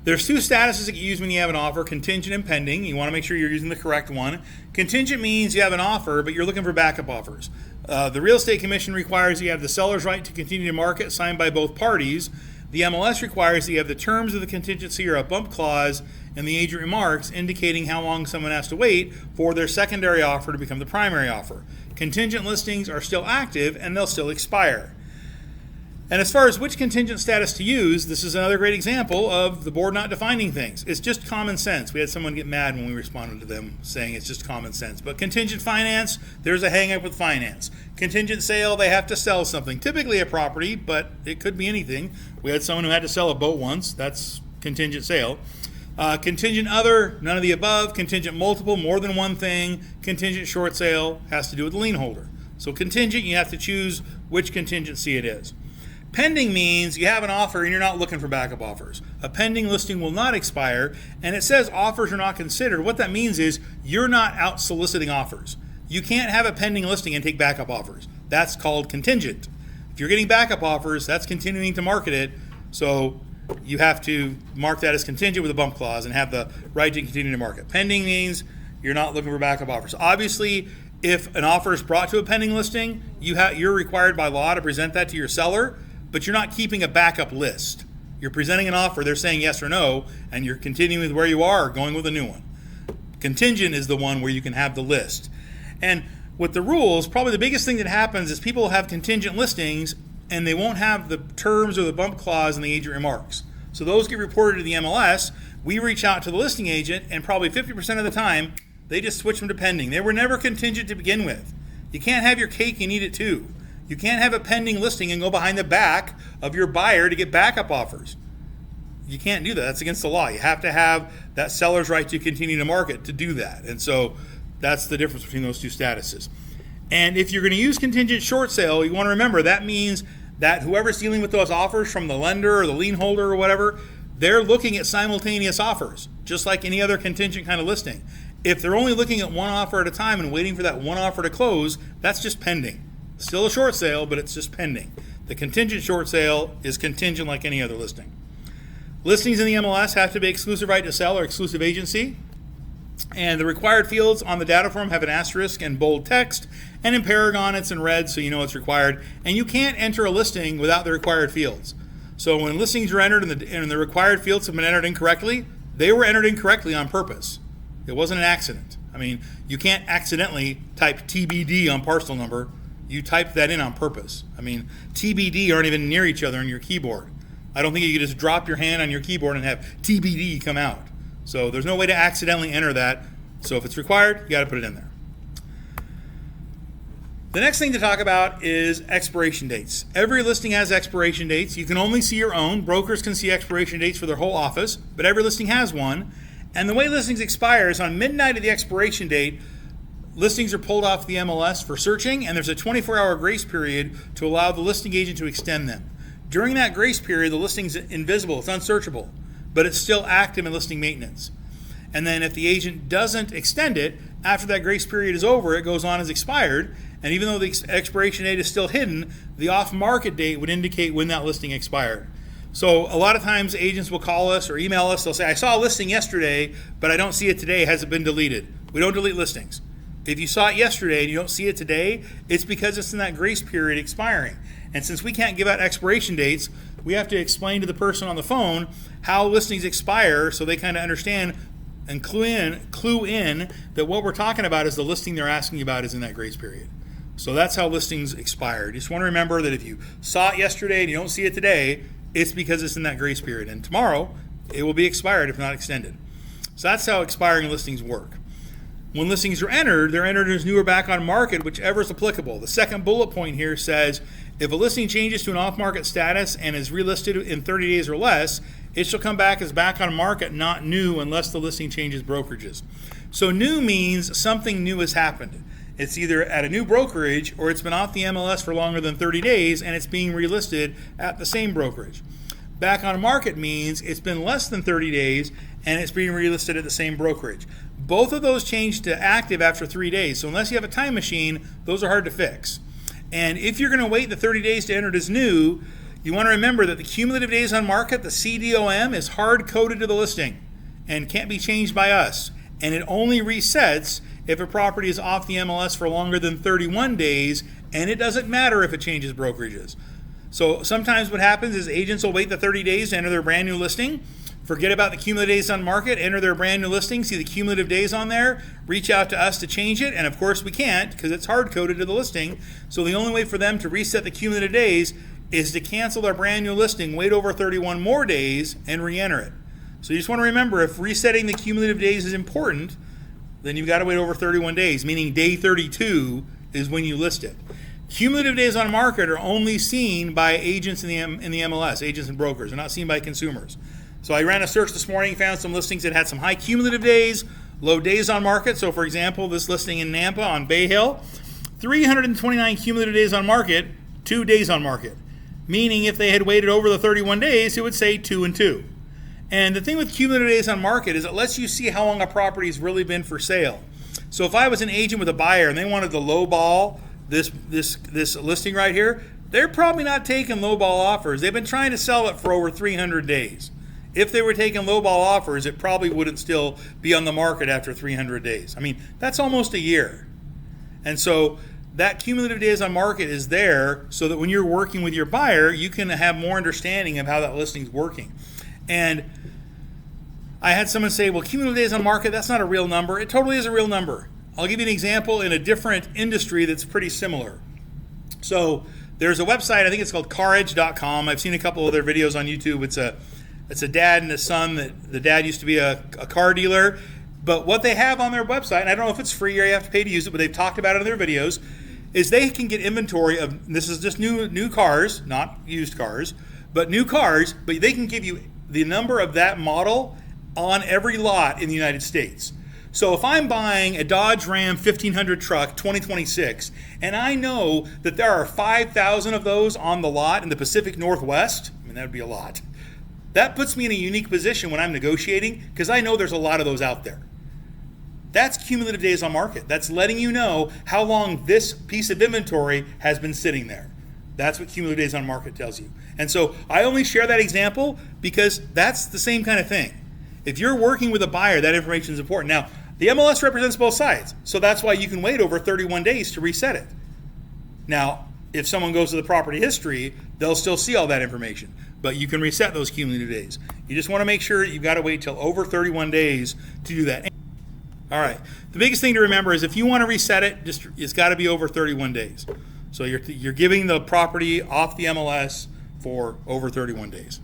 There's 2 statuses that you use when you have an offer, contingent and pending. You want to make sure you're using the correct one. Contingent means you have an offer, but you're looking for backup offers. The Real Estate Commission requires you have the seller's right to continue to market signed by both parties. The MLS requires that you have the terms of the contingency or a bump clause in the agent remarks indicating how long someone has to wait for their secondary offer to become the primary offer. Contingent listings are still active and they'll still expire. And as far as which contingent status to use, this is another great example of the board not defining things. It's just common sense. We had someone get mad when we responded to them saying it's just common sense. But contingent finance, there's a hang up with finance. Contingent sale, they have to sell something, typically a property, but it could be anything. We had someone who had to sell a boat once. That's contingent sale. Contingent other, none of the above. Contingent multiple, more than one thing. Contingent short sale has to do with the lien holder. So contingent, you have to choose which contingency it is. Pending means you have an offer and you're not looking for backup offers. A pending listing will not expire, and it says offers are not considered. What that means is you're not out soliciting offers. You can't have a pending listing and take backup offers. That's called contingent. If you're getting backup offers, that's continuing to market it, so you have to mark that as contingent with a bump clause and have the right to continue to market. Pending means you're not looking for backup offers. Obviously, if an offer is brought to a pending listing, you're required by law to present that to your seller, but you're not keeping a backup list. You're presenting an offer, they're saying yes or no, and you're continuing with where you are or going with a new one. Contingent is the one where you can have the list. And with the rules, probably the biggest thing that happens is people have contingent listings and they won't have the terms or the bump clause in the agent remarks. So those get reported to the MLS. We reach out to the listing agent, and probably 50% of the time, they just switch them to pending. They were never contingent to begin with. You can't have your cake and eat it too. You can't have a pending listing and go behind the back of your buyer to get backup offers. You can't do that. That's against the law. You have to have that seller's right to continue to market to do that. And so that's the difference between those two statuses. And if you're going to use contingent short sale, you want to remember that means that whoever's dealing with those offers from the lender or the lien holder or whatever, they're looking at simultaneous offers, just like any other contingent kind of listing. If they're only looking at one offer at a time and waiting for that one offer to close, that's just pending. Still a short sale, but it's just pending. The contingent short sale is contingent like any other listing. Listings in the MLS have to be exclusive right to sell or exclusive agency. And the required fields on the data form have an asterisk and bold text, and in Paragon it's in red, so you know it's required. And you can't enter a listing without the required fields. So when listings are entered and the required fields have been entered incorrectly, they were entered incorrectly on purpose. It wasn't an accident. I mean, you can't accidentally type TBD on parcel number. You typed that in on purpose. I mean, TBD aren't even near each other on your keyboard. I don't think you could just drop your hand on your keyboard and have TBD come out. So there's no way to accidentally enter that. So if it's required, you got to put it in there. The next thing to talk about is expiration dates. Every listing has expiration dates. You can only see your own. Brokers can see expiration dates for their whole office, but every listing has one. And the way listings expire is on midnight of the expiration date, listings are pulled off the MLS for searching, and there's a 24-hour grace period to allow the listing agent to extend them. During that grace period, the listing's invisible, it's unsearchable, but it's still active in listing maintenance. And then if the agent doesn't extend it, after that grace period is over, it goes on as expired, and even though the expiration date is still hidden, the off-market date would indicate when that listing expired. So a lot of times agents will call us or email us, they'll say, I saw a listing yesterday, but I don't see it today, has it been deleted? We don't delete listings. If you saw it yesterday and you don't see it today, it's because it's in that grace period expiring. And since we can't give out expiration dates, we have to explain to the person on the phone how listings expire so they kind of understand and clue in that what we're talking about is the listing they're asking about is in that grace period. So that's how listings expire. You just want to remember that if you saw it yesterday and you don't see it today, it's because it's in that grace period. And tomorrow, it will be expired if not extended. So that's how expiring listings work. When listings are entered, they're entered as new or back on market, whichever is applicable. The second bullet point here says, if a listing changes to an off-market status and is relisted in 30 days or less, it shall come back as back on market, not new, unless the listing changes brokerages. So new means something new has happened. It's either at a new brokerage or it's been off the MLS for longer than 30 days and it's being relisted at the same brokerage. Back on market means it's been less than 30 days and it's being relisted at the same brokerage. Both of those change to active after 3 days. So unless you have a time machine, those are hard to fix. And if you're going to wait the 30 days to enter it as new, you want to remember that the cumulative days on market, the CDOM, is hard-coded to the listing and can't be changed by us. And it only resets if a property is off the MLS for longer than 31 days, and it doesn't matter if it changes brokerages. So sometimes what happens is agents will wait the 30 days to enter their brand new listing, forget about the cumulative days on market, enter their brand new listing, see the cumulative days on there, reach out to us to change it, and of course we can't because it's hard-coded to the listing. So the only way for them to reset the cumulative days is to cancel their brand new listing, wait over 31 more days, and re-enter it. So you just want to remember, if resetting the cumulative days is important, then you've got to wait over 31 days, meaning day 32 is when you list it. Cumulative days on market are only seen by agents in the MLS, agents and brokers. They're not seen by consumers. So I ran a search this morning, found some listings that had some high cumulative days, low days on market. So for example, this listing in Nampa on Bay Hill, 329 cumulative days on market, 2 days on market. Meaning if they had waited over the 31 days, it would say 2 and 2. And the thing with cumulative days on market is it lets you see how long a property has really been for sale. So if I was an agent with a buyer and they wanted to lowball this listing right here, they're probably not taking lowball offers. They've been trying to sell it for over 300 days. If they were taking lowball offers, it probably wouldn't still be on the market after 300 days. I mean, that's almost a year. And so that cumulative days on market is there so that when you're working with your buyer, you can have more understanding of how that listing's working. And I had someone say, well, cumulative days on market, that's not a real number. It totally is a real number. I'll give you an example in a different industry that's pretty similar. So there's a website, I think it's called caredge.com. I've seen a couple of their videos on YouTube. It's a dad and a son. That the dad used to be a car dealer. But what they have on their website, and I don't know if it's free or you have to pay to use it, but they've talked about it in their videos, is they can get inventory of, this is just new cars, not used cars, but new cars, but they can give you the number of that model on every lot in the United States. So if I'm buying a Dodge Ram 1500 truck 2026, and I know that there are 5,000 of those on the lot in the Pacific Northwest, I mean, that would be a lot. That puts me in a unique position when I'm negotiating, because I know there's a lot of those out there. That's cumulative days on market. That's letting you know how long this piece of inventory has been sitting there. That's what cumulative days on market tells you. And so I only share that example because that's the same kind of thing. If you're working with a buyer, that information is important. Now, the MLS represents both sides, so that's why you can wait over 31 days to reset it. Now, if someone goes to the property history, they'll still see all that information, but you can reset those cumulative days. You just want to make sure you've got to wait till over 31 days to do that. All right, the biggest thing to remember is if you want to reset it, it's got to be over 31 days. So you're giving the property off the MLS for over 31 days.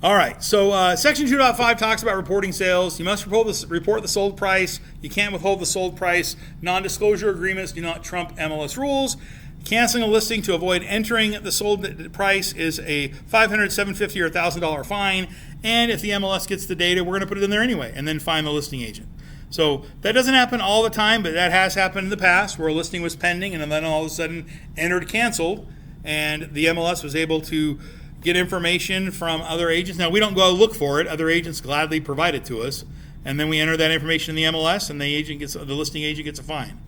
All right, so Section 2.5 talks about reporting sales. You must report the sold price. You can't withhold the sold price. Non-disclosure agreements do not trump MLS rules. Canceling a listing to avoid entering the sold price is a $500, $750, or $1,000 fine. And if the MLS gets the data, we're going to put it in there anyway and then fine the listing agent. So that doesn't happen all the time, but that has happened in the past where a listing was pending and then all of a sudden entered canceled, and the MLS was able to get information from other agents. Now, we don't go look for it. Other agents gladly provide it to us. And then we enter that information in the MLS, and the listing agent gets a fine.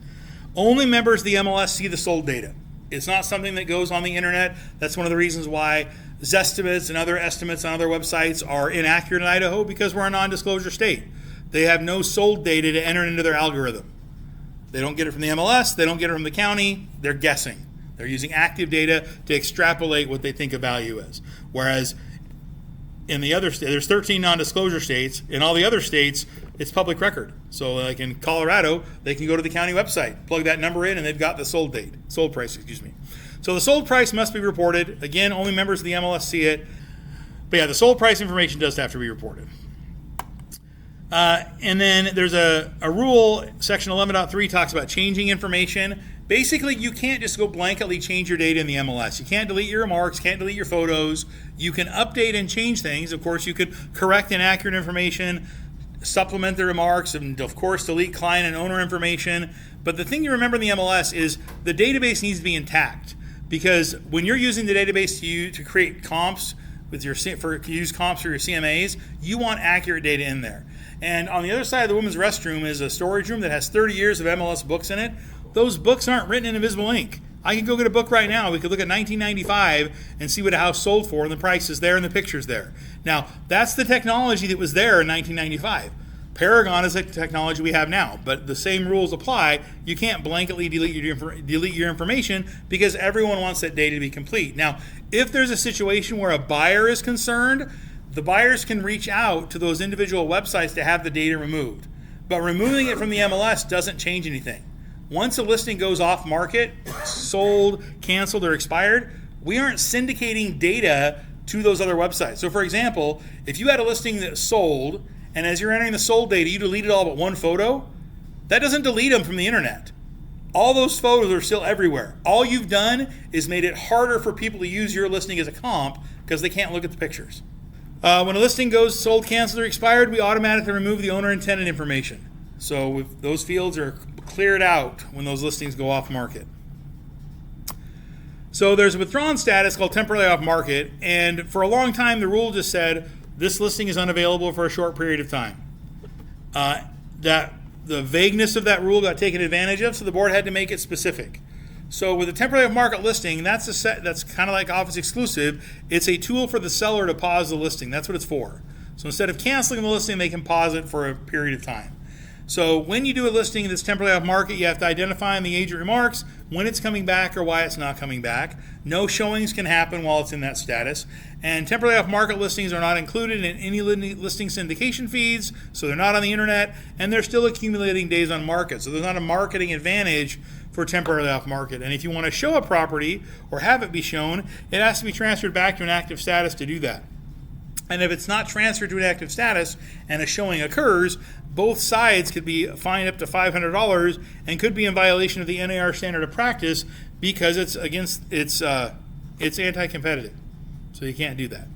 Only members of the MLS see the sold data. It's not something that goes on the internet. That's one of the reasons why Zestimates and other estimates on other websites are inaccurate in Idaho, because we're a non-disclosure state. They have no sold data to enter into their algorithm. They don't get it from the MLS. They don't get it from the county. They're guessing. They're using active data to extrapolate what they think a value is. Whereas in the other states, there's 13 non-disclosure states. In all the other states, it's public record. So like in Colorado, they can go to the county website, plug that number in, and they've got the sold price. So the sold price must be reported. Again, only members of the MLS see it. But yeah, the sold price information does have to be reported. And then there's a rule, section 11.3 talks about changing information. Basically, you can't just go blanketly change your data in the MLS. You can't delete your remarks, can't delete your photos. You can update and change things. Of course, you could correct inaccurate information, supplement the remarks, and of course, delete client and owner information. But the thing you remember in the MLS is the database needs to be intact, because when you're using the database to create comps for use comps for your CMAs, you want accurate data in there. And on the other side of the women's restroom is a storage room that has 30 years of MLS books in it. Those books aren't written in invisible ink. I could go get a book right now. We could look at 1995 and see what a house sold for, and the price is there and the picture's there. Now, that's the technology that was there in 1995. Paragon is the technology we have now, but the same rules apply. You can't blanketly delete your information because everyone wants that data to be complete. Now, if there's a situation where a buyer is concerned, the buyers can reach out to those individual websites to have the data removed. But removing it from the MLS doesn't change anything. Once a listing goes off market, sold, canceled, or expired, we aren't syndicating data to those other websites. So for example, if you had a listing that sold, and as you're entering the sold data, you deleted all but one photo, that doesn't delete them from the internet. All those photos are still everywhere. All you've done is made it harder for people to use your listing as a comp because they can't look at the pictures. When a listing goes sold, canceled, or expired, we automatically remove the owner and tenant information. So if those fields are cleared out when those listings go off market. So there's a withdrawn status called temporarily off market, and for a long time the rule just said this listing is unavailable for a short period of time. That the vagueness of that rule got taken advantage of, so the board had to make it specific. So with a temporarily off market listing, that's kind of like Office Exclusive. It's a tool for the seller to pause the listing. That's what it's for. So instead of canceling the listing, they can pause it for a period of time. So when you do a listing that's temporarily off market, you have to identify in the agent remarks when it's coming back or why it's not coming back. No showings can happen while it's in that status. And temporarily off market listings are not included in any listing syndication feeds, so they're not on the internet, and they're still accumulating days on market. So there's not a marketing advantage for temporarily off market. And if you want to show a property or have it be shown, it has to be transferred back to an active status to do that. And if it's not transferred to an active status and a showing occurs, both sides could be fined up to $500 and could be in violation of the NAR standard of practice because it's anti-competitive. So you can't do that.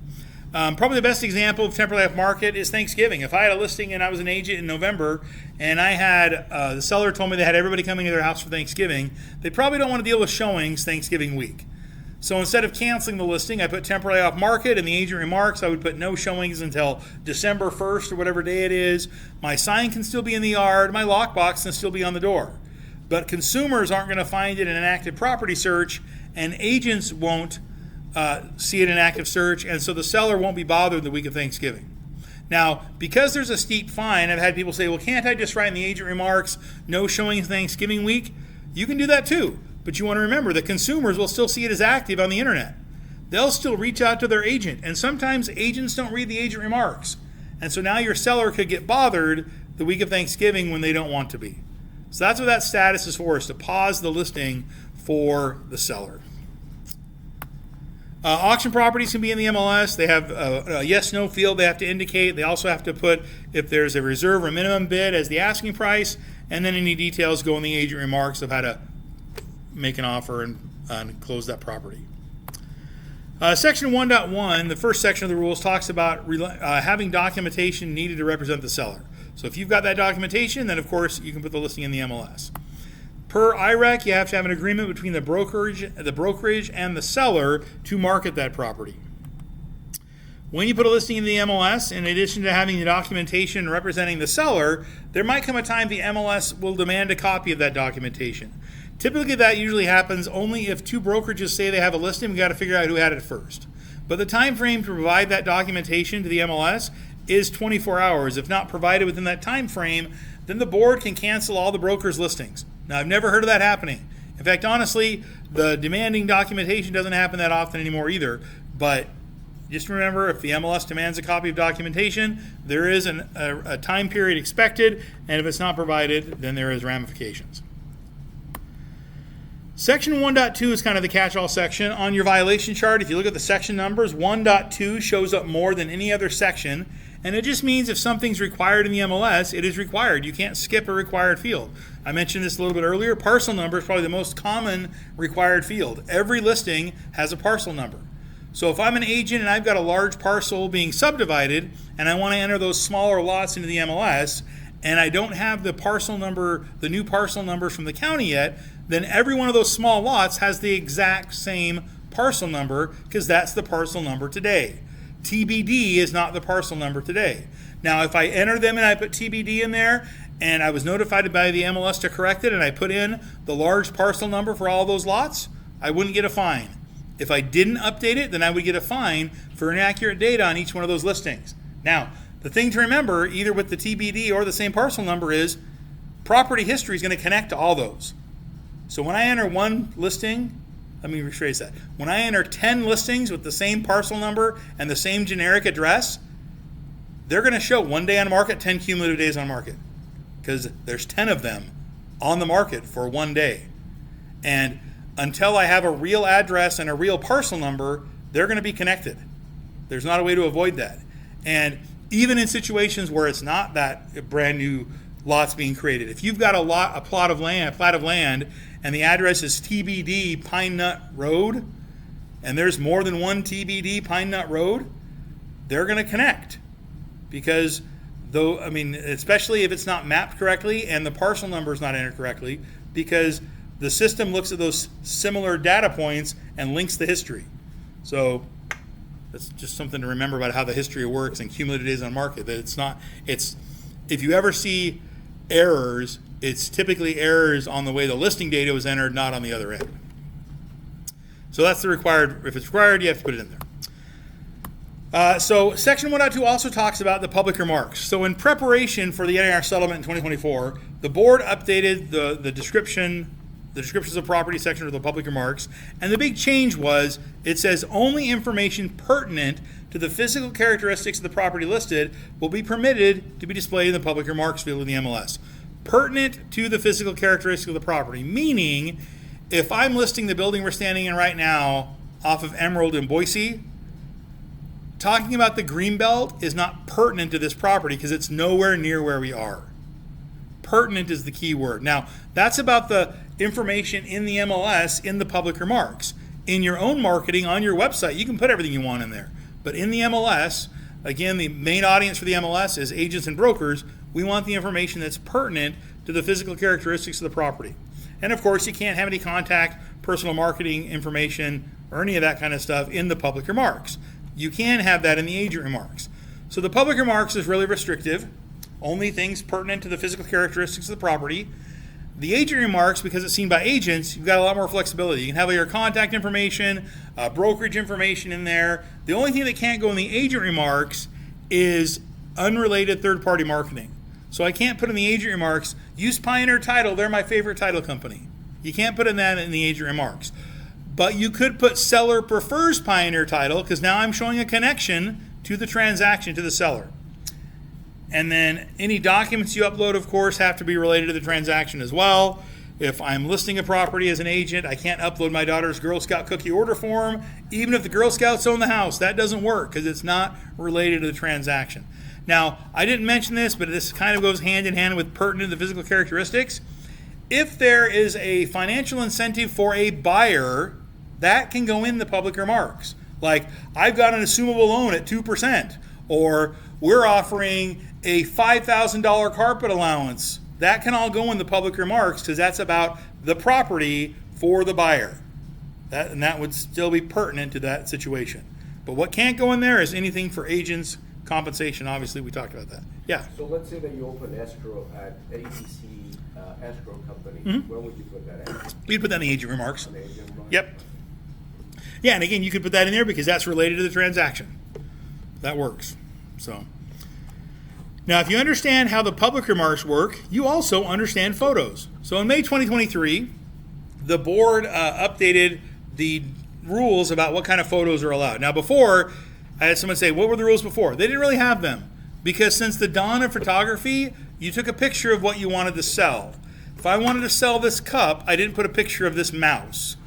Probably the best example of temporarily off market is Thanksgiving. If I had a listing and I was an agent in November and I had the seller told me they had everybody coming to their house for Thanksgiving, they probably don't want to deal with showings Thanksgiving week. So instead of canceling the listing, I put temporarily off market. In the agent remarks, I would put no showings until December 1st or whatever day it is. My sign can still be in the yard. My lockbox can still be on the door. But consumers aren't going to find it in an active property search, and agents won't see it in active search, and so the seller won't be bothered the week of Thanksgiving. Now, because there's a steep fine, I've had people say, well, can't I just write in the agent remarks, no showings Thanksgiving week? You can do that too. But you want to remember that consumers will still see it as active on the internet. They'll still reach out to their agent, and sometimes agents don't read the agent remarks. And so now your seller could get bothered the week of Thanksgiving when they don't want to be. So that's what that status is for, is to pause the listing for the seller. Auction properties can be in the MLS. They have a yes-no field they have to indicate. They also have to put if there's a reserve or minimum bid as the asking price, and then any details go in the agent remarks of how to make an offer and close that property. Section 1.1, the first section of the rules, talks about having documentation needed to represent the seller. So if you've got that documentation, then of course you can put the listing in the MLS. Per IREC, you have to have an agreement between the brokerage and the seller to market that property. When you put a listing in the MLS, in addition to having the documentation representing the seller, there might come a time the MLS will demand a copy of that documentation. Typically, that usually happens only if two brokerages say they have a listing. We've got to figure out who had it first. But the time frame to provide that documentation to the MLS is 24 hours. If not provided within that time frame, then the board can cancel all the brokers' listings. Now, I've never heard of that happening. In fact, honestly, the demanding documentation doesn't happen that often anymore either. But just remember, if the MLS demands a copy of documentation, there is a time period expected, and if it's not provided, then there is ramifications. Section 1.2 is kind of the catch-all section. On your violation chart, if you look at the section numbers, 1.2 shows up more than any other section, and it just means if something's required in the MLS, it is required. You can't skip a required field. I mentioned this a little bit earlier. Parcel number is probably the most common required field. Every listing has a parcel number. So if I'm an agent and I've got a large parcel being subdivided and I want to enter those smaller lots into the MLS, and I don't have the parcel number, the new parcel numbers from the county yet, then every one of those small lots has the exact same parcel number because that's the parcel number today. TBD is not the parcel number today. Now, if I enter them and I put TBD in there and I was notified by the MLS to correct it and I put in the large parcel number for all those lots, I wouldn't get a fine. If I didn't update it, then I would get a fine for inaccurate data on each one of those listings. Now, the thing to remember, either with the TBD or the same parcel number, is property history is going to connect to all those. So when I enter one listing, let me rephrase that. When I enter 10 listings with the same parcel number and the same generic address, they're going to show 1 day on market, 10 cumulative days on market, because there's 10 of them on the market for 1 day. And until I have a real address and a real parcel number, they're going to be connected. There's not a way to avoid that. And even in situations where it's not that brand new lots being created, if you've got a plat of land, and the address is TBD Pine Nut Road, and there's more than one TBD Pine Nut Road, they're going to connect. Because especially if it's not mapped correctly and the parcel number is not entered correctly, because the system looks at those similar data points and links the history. So that's just something to remember about how the history works and cumulative days on market. That if you ever see errors, it's typically errors on the way the listing data was entered, not on the other end. So that's the required. If it's required, you have to put it in there. So Section 1.2 also talks about the public remarks. So in preparation for the NAR settlement in 2024, the board updated the descriptions of property section of the public remarks, and the big change was it says only information pertinent to the physical characteristics of the property listed will be permitted to be displayed in the public remarks field of the MLS. Pertinent to the physical characteristics of the property, meaning if I'm listing the building we're standing in right now off of Emerald in Boise, talking about the greenbelt is not pertinent to this property because it's nowhere near where we are. Pertinent is the key word. Now, that's about the information in the MLS in the public remarks. In your own marketing on your website, you can put everything you want in there. But in the MLS, again, the main audience for the MLS is agents and brokers. We want the information that's pertinent to the physical characteristics of the property. And of course, you can't have any contact, personal marketing information, or any of that kind of stuff in the public remarks. You can have that in the agent remarks. So the public remarks is really restrictive, only things pertinent to the physical characteristics of the property. The agent remarks, because it's seen by agents, you've got a lot more flexibility. You can have all your contact information, brokerage information in there. The only thing that can't go in the agent remarks is unrelated third-party marketing. So I can't put in the agent remarks, use Pioneer Title, they're my favorite title company. You can't put in that in the agent remarks. But you could put seller prefers Pioneer Title, because now I'm showing a connection to the transaction, to the seller. And then any documents you upload, of course, have to be related to the transaction as well. If I'm listing a property as an agent, I can't upload my daughter's Girl Scout cookie order form, even if the Girl Scouts own the house. That doesn't work because it's not related to the transaction. Now, I didn't mention this, but this kind of goes hand in hand with pertinent to the physical characteristics. If there is a financial incentive for a buyer, that can go in the public remarks. Like, I've got an assumable loan at 2%, or we're offering a $5,000 carpet allowance. That can all go in the public remarks because that's about the property for the buyer. That would still be pertinent to that situation. But what can't go in there is anything for agents, compensation. Obviously, we talked about that. Yeah.
So let's say that you open escrow at ABC escrow company. Where would you put that at?
You'd put that in the agent remarks.
On the agent remarks?
Yep. Yeah, and again, you could put that in there because that's related to the transaction. That works. So now, if you understand how the public remarks work, you also understand photos. So in May 2023, the board updated the rules about what kind of photos are allowed. Now, before, I had someone say, what were the rules before? They didn't really have them because since the dawn of photography, you took a picture of what you wanted to sell. If I wanted to sell this cup, I didn't put a picture of this mouse.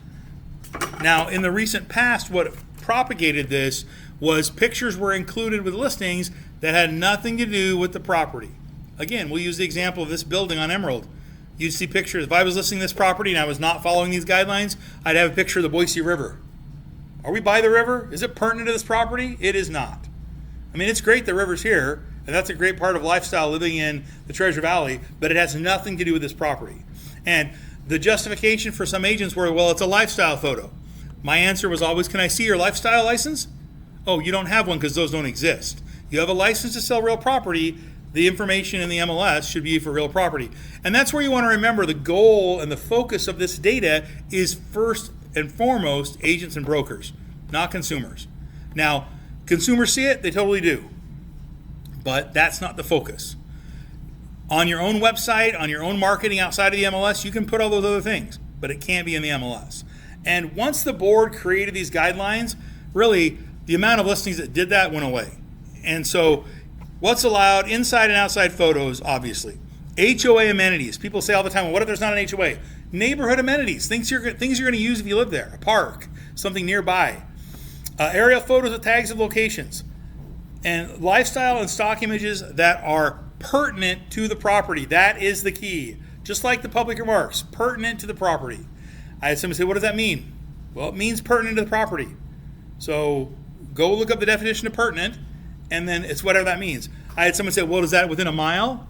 Now, in the recent past, what propagated this was pictures were included with listings that had nothing to do with the property. Again, we'll use the example of this building on Emerald. You'd see pictures. If I was listing this property and I was not following these guidelines, I'd have a picture of the Boise River. Are we by the river? Is it pertinent to this property? It is not. I mean, it's great the river's here, and that's a great part of lifestyle living in the Treasure Valley, but it has nothing to do with this property. And the justification for some agents were, well, it's a lifestyle photo. My answer was always, can I see your lifestyle license? Oh, you don't have one because those don't exist. You have a license to sell real property. The information in the MLS should be for real property. And that's where you want to remember the goal and the focus of this data is first and foremost agents and brokers, not consumers. Now, consumers see it, they totally do. But that's not the focus. On your own website, on your own marketing outside of the MLS, you can put all those other things, but it can't be in the MLS. And once the board created these guidelines, really, the amount of listings that did that went away. And so what's allowed inside and outside photos, obviously. HOA amenities. People say all the time, well, what if there's not an HOA? Neighborhood amenities, things you're going to use if you live there, a park, something nearby. Aerial photos with tags of locations. And lifestyle and stock images that are pertinent to the property. That is the key. Just like the public remarks, pertinent to the property. I had somebody say, what does that mean? Well, it means pertinent to the property. So go look up the definition of pertinent, and then it's whatever that means. I had someone say, well, is that within a mile?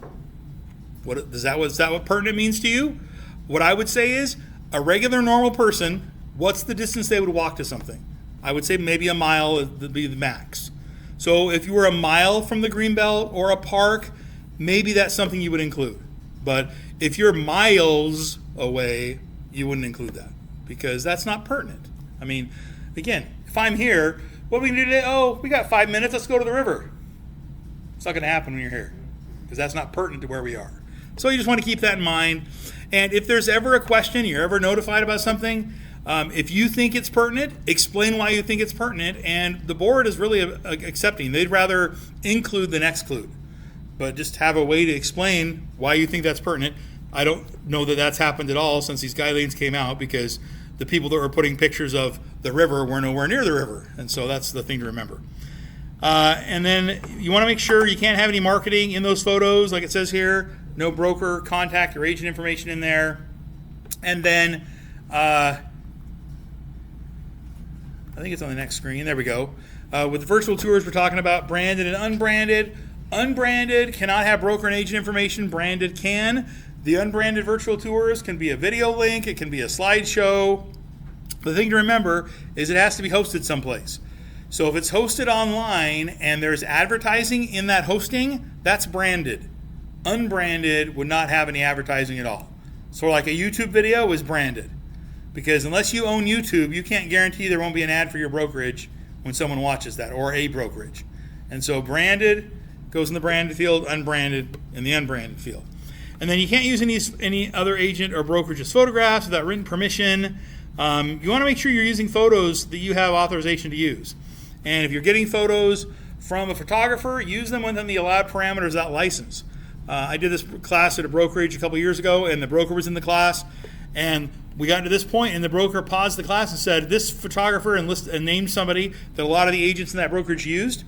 Is that what pertinent means to you? What I would say is, a regular normal person, what's the distance they would walk to something? I would say maybe a mile would be the max. So if you were a mile from the greenbelt or a park, maybe that's something you would include. But if you're miles away, you wouldn't include that because that's not pertinent. I mean, again, if I'm here, what are we going to do today? Oh, we got 5 minutes. Let's go to the river. It's not going to happen when you're here because that's not pertinent to where we are. So you just want to keep that in mind. And if there's ever a question, you're ever notified about something, if you think it's pertinent, explain why you think it's pertinent. And the board is really accepting. They'd rather include than exclude. But just have a way to explain why you think that's pertinent. I don't know that that's happened at all since these guidelines came out because the people that were putting pictures of the river were nowhere near the river. And so that's the thing to remember. And then you want to make sure you can't have any marketing in those photos, like it says here. No broker, contact, or agent information in there. And then I think it's on the next screen. There we go. With the virtual tours, we're talking about branded and unbranded. Unbranded cannot have broker and agent information. Branded can. The unbranded virtual tours can be a video link. It can be a slideshow. The thing to remember is it has to be hosted someplace. So if it's hosted online and there's advertising in that hosting, that's branded. Unbranded would not have any advertising at all. So like a YouTube video is branded. Because unless you own YouTube, you can't guarantee there won't be an ad for your brokerage when someone watches that, or a brokerage. And so branded goes in the branded field, unbranded in the unbranded field. And then you can't use any other agent or brokerage's photographs without written permission. You want to make sure you're using photos that you have authorization to use. And if you're getting photos from a photographer, use them within the allowed parameters of that license. I did this class at a brokerage a couple years ago, and the broker was in the class, and we got to this point, and the broker paused the class and said, this photographer, and named somebody that a lot of the agents in that brokerage used.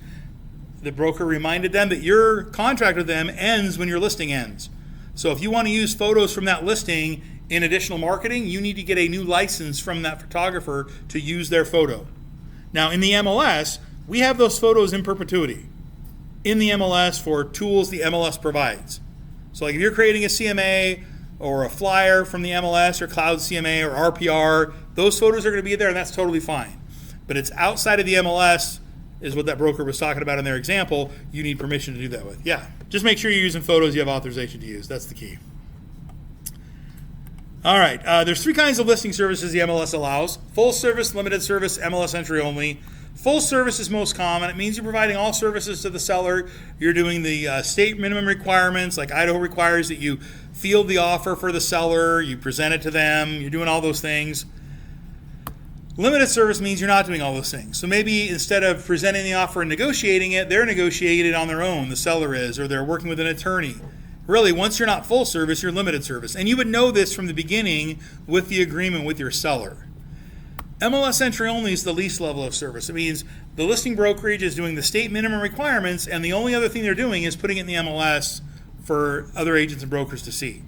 The broker reminded them that your contract with them ends when your listing ends. So if you want to use photos from that listing in additional marketing, you need to get a new license from that photographer to use their photo. Now, in the MLS, we have those photos in perpetuity in the MLS for tools the MLS provides. So like if you're creating a CMA or a flyer from the MLS or Cloud CMA or RPR, those photos are going to be there, and that's totally fine. But it's outside of the MLS is what that broker was talking about in their example. You need permission to do that with. Yeah, just make sure you're using photos you have authorization to use. That's the key. All right, there's three kinds of listing services the MLS allows. Full service, limited service, MLS entry only. Full service is most common. It means you're providing all services to the seller. You're doing the state minimum requirements, like Idaho requires that you field the offer for the seller, you present it to them, you're doing all those things. Limited service means you're not doing all those things. So maybe instead of presenting the offer and negotiating it, they're negotiating it on their own, the seller is, or they're working with an attorney. Really, once you're not full service, you're limited service. And you would know this from the beginning with the agreement with your seller. MLS entry only is the least level of service. It means the listing brokerage is doing the state minimum requirements, and the only other thing they're doing is putting it in the MLS for other agents and brokers to see.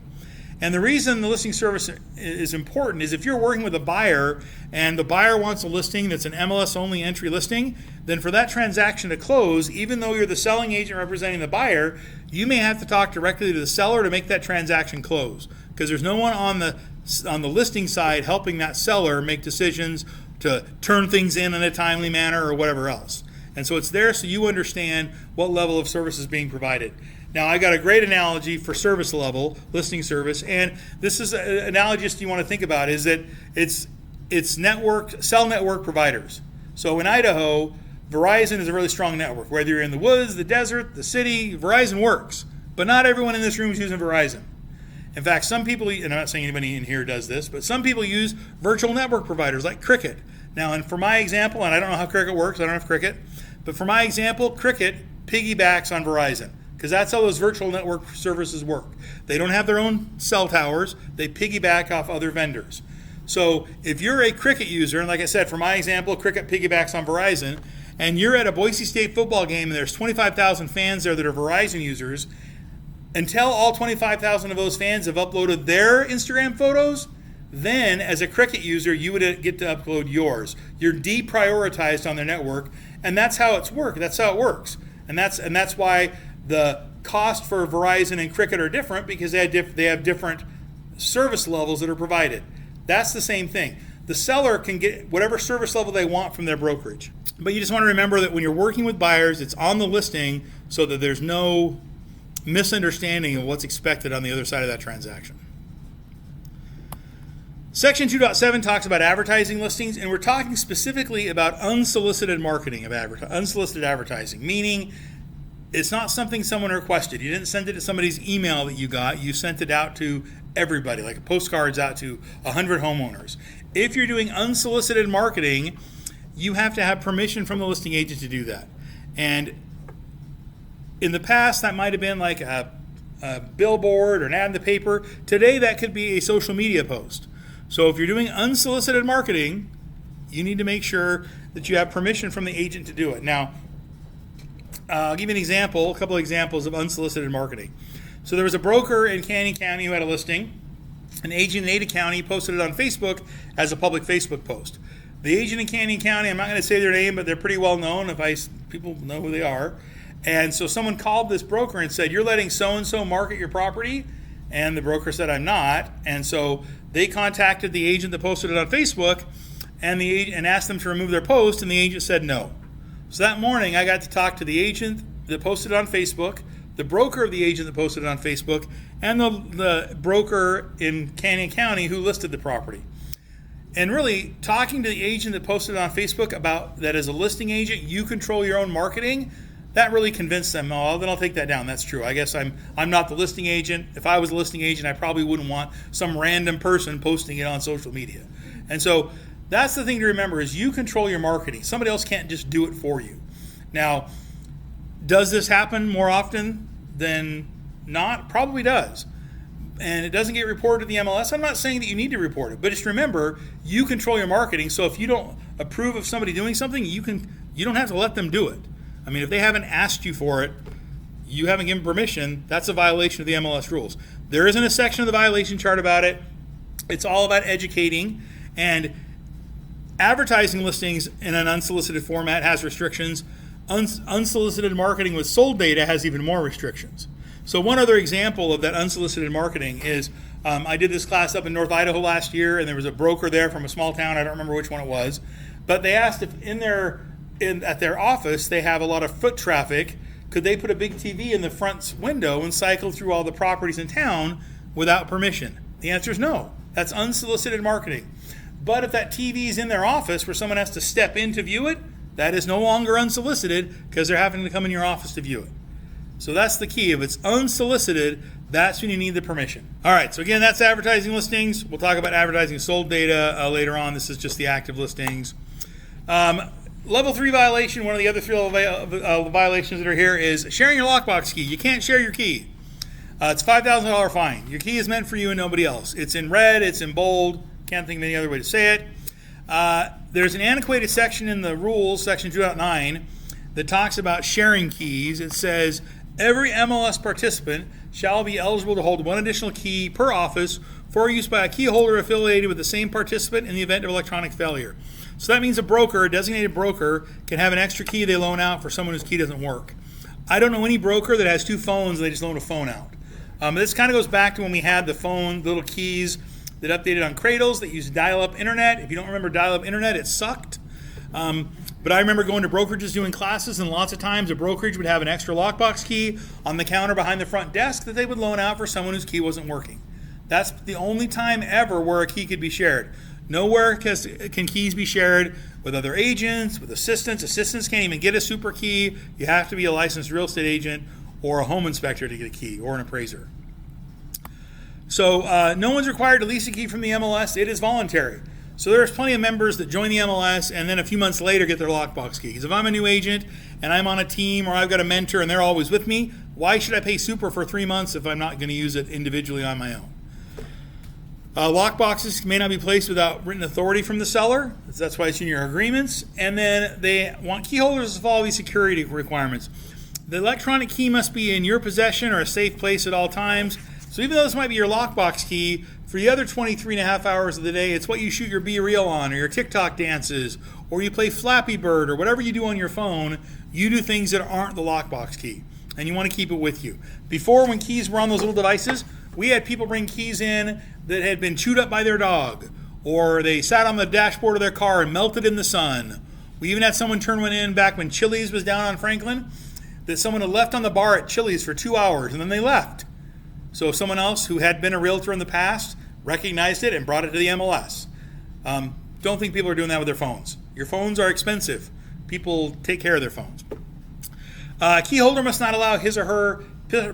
And the reason the listing service is important is if you're working with a buyer and the buyer wants a listing that's an MLS only entry listing, then for that transaction to close, even though you're the selling agent representing the buyer, you may have to talk directly to the seller to make that transaction close, because there's no one on the listing side helping that seller make decisions to turn things in a timely manner or whatever else. And so it's there so you understand what level of service is being provided. Now, I got a great analogy for service level, listing service, and this is an analogy you want to think about is that it's cell network providers. So in Idaho, Verizon is a really strong network. Whether you're in the woods, the desert, the city, Verizon works. But not everyone in this room is using Verizon. In fact, some people, and I'm not saying anybody in here does this, but some people use virtual network providers like Cricket. Now, and for my example, and I don't know how Cricket works, I don't have Cricket, but for my example, Cricket piggybacks on Verizon, because that's how those virtual network services work. They don't have their own cell towers, they piggyback off other vendors. So if you're a Cricket user, and like I said, for my example, Cricket piggybacks on Verizon, and you're at a Boise State football game and there's 25,000 fans there that are Verizon users, until all 25,000 of those fans have uploaded their Instagram photos, then as a Cricket user, you would get to upload yours. You're deprioritized on their network, and that's how it's work. That's how it works. And that's why the cost for Verizon and Cricket are different, because they have different service levels that are provided. That's the same thing. The seller can get whatever service level they want from their brokerage. But you just want to remember that when you're working with buyers, it's on the listing so that there's no misunderstanding of what's expected on the other side of that transaction. Section 2.7 talks about advertising listings, and we're talking specifically about unsolicited marketing of unsolicited advertising, meaning it's not something someone requested. You didn't send it to somebody's email that you got. You sent it out to everybody, like postcards out to 100 homeowners. If you're doing unsolicited marketing, you have to have permission from the listing agent to do that. And in the past, that might have been like a billboard or an ad in the paper. Today, that could be a social media post. So if you're doing unsolicited marketing, you need to make sure that you have permission from the agent to do it. Now, I'll give you an example, a couple of examples of unsolicited marketing. So there was a broker in Canyon County who had a listing. An agent in Ada County posted it on Facebook as a public Facebook post. The agent in Canyon County, I'm not going to say their name, but they're pretty well known people know who they are. And so someone called this broker and said, "You're letting so-and-so market your property?" And the broker said, "I'm not." And so they contacted the agent that posted it on Facebook and asked them to remove their post, and the agent said no. So that morning I got to talk to the agent that posted it on Facebook, the broker of the agent that posted it on Facebook, and the broker in Canyon County who listed the property. And really, talking to the agent that posted it on Facebook about that as a listing agent, you control your own marketing, that really convinced them, "Oh, then I'll take that down. That's true. I guess I'm not the listing agent. If I was a listing agent, I probably wouldn't want some random person posting it on social media." And so that's the thing to remember is you control your marketing. Somebody else can't just do it for you. Now, does this happen more often than not? Probably does. And it doesn't get reported to the MLS. I'm not saying that you need to report it, but just remember, you control your marketing. So if you don't approve of somebody doing something, you don't have to let them do it. I mean, if they haven't asked you for it, you haven't given permission, that's a violation of the MLS rules. There isn't a section of the violation chart about it. It's all about educating, and advertising listings in an unsolicited format has restrictions. Unsolicited marketing with sold data has even more restrictions. So one other example of that unsolicited marketing is I did this class up in North Idaho last year, and there was a broker there from a small town. I don't remember which one it was, but they asked if at their office they have a lot of foot traffic. Could they put a big TV in the front window and cycle through all the properties in town without permission? The answer is no. That's unsolicited marketing. But if that TV is in their office where someone has to step in to view it, that is no longer unsolicited because they're having to come in your office to view it. So that's the key. If it's unsolicited, that's when you need the permission. All right, so again, that's advertising listings. We'll talk about advertising sold data later on. This is just the active listings. Level 3 violation, one of the other three violations that are here is sharing your lockbox key. You can't share your key. It's a $5,000 fine. Your key is meant for you and nobody else. It's in red, it's in bold. Can't think of any other way to say it. There's an antiquated section in the rules, section 2.9, that talks about sharing keys. It says, every MLS participant shall be eligible to hold one additional key per office for use by a key holder affiliated with the same participant in the event of electronic failure. So that means a designated broker, can have an extra key they loan out for someone whose key doesn't work. I don't know any broker that has two phones and they just loan a phone out. This kind of goes back to when we had the little keys that updated on cradles that used dial-up internet. If you don't remember dial-up internet, it sucked. But I remember going to brokerages doing classes, and lots of times a brokerage would have an extra lockbox key on the counter behind the front desk that they would loan out for someone whose key wasn't working. That's the only time ever where a key could be shared. Nowhere can keys be shared with other agents, with assistants. Assistants can't even get a super key. You have to be a licensed real estate agent or a home inspector to get a key, or an appraiser. So no one's required to lease a key from the MLS. It is voluntary. So there's plenty of members that join the MLS and then a few months later get their lockbox key. Because if I'm a new agent and I'm on a team or I've got a mentor and they're always with me, why should I pay super for 3 months if I'm not going to use it individually on my own? Lockboxes may not be placed without written authority from the seller. That's why it's in your agreements. And then they want key holders to follow these security requirements. The electronic key must be in your possession or a safe place at all times. So even though this might be your lockbox key, for the other 23 and a half hours of the day, it's what you shoot your Be Real on, or your TikTok dances, or you play Flappy Bird, or whatever you do on your phone. You do things that aren't the lockbox key, and you want to keep it with you. Before, when keys were on those little devices, we had people bring keys in that had been chewed up by their dog, or they sat on the dashboard of their car and melted in the sun. We even had someone turn one in back when Chili's was down on Franklin, that someone had left on the bar at Chili's for 2 hours, and then they left. So if someone else who had been a realtor in the past recognized it and brought it to the MLS. Don't think people are doing that with their phones. Your phones are expensive. People take care of their phones. Key holder must not allow his or her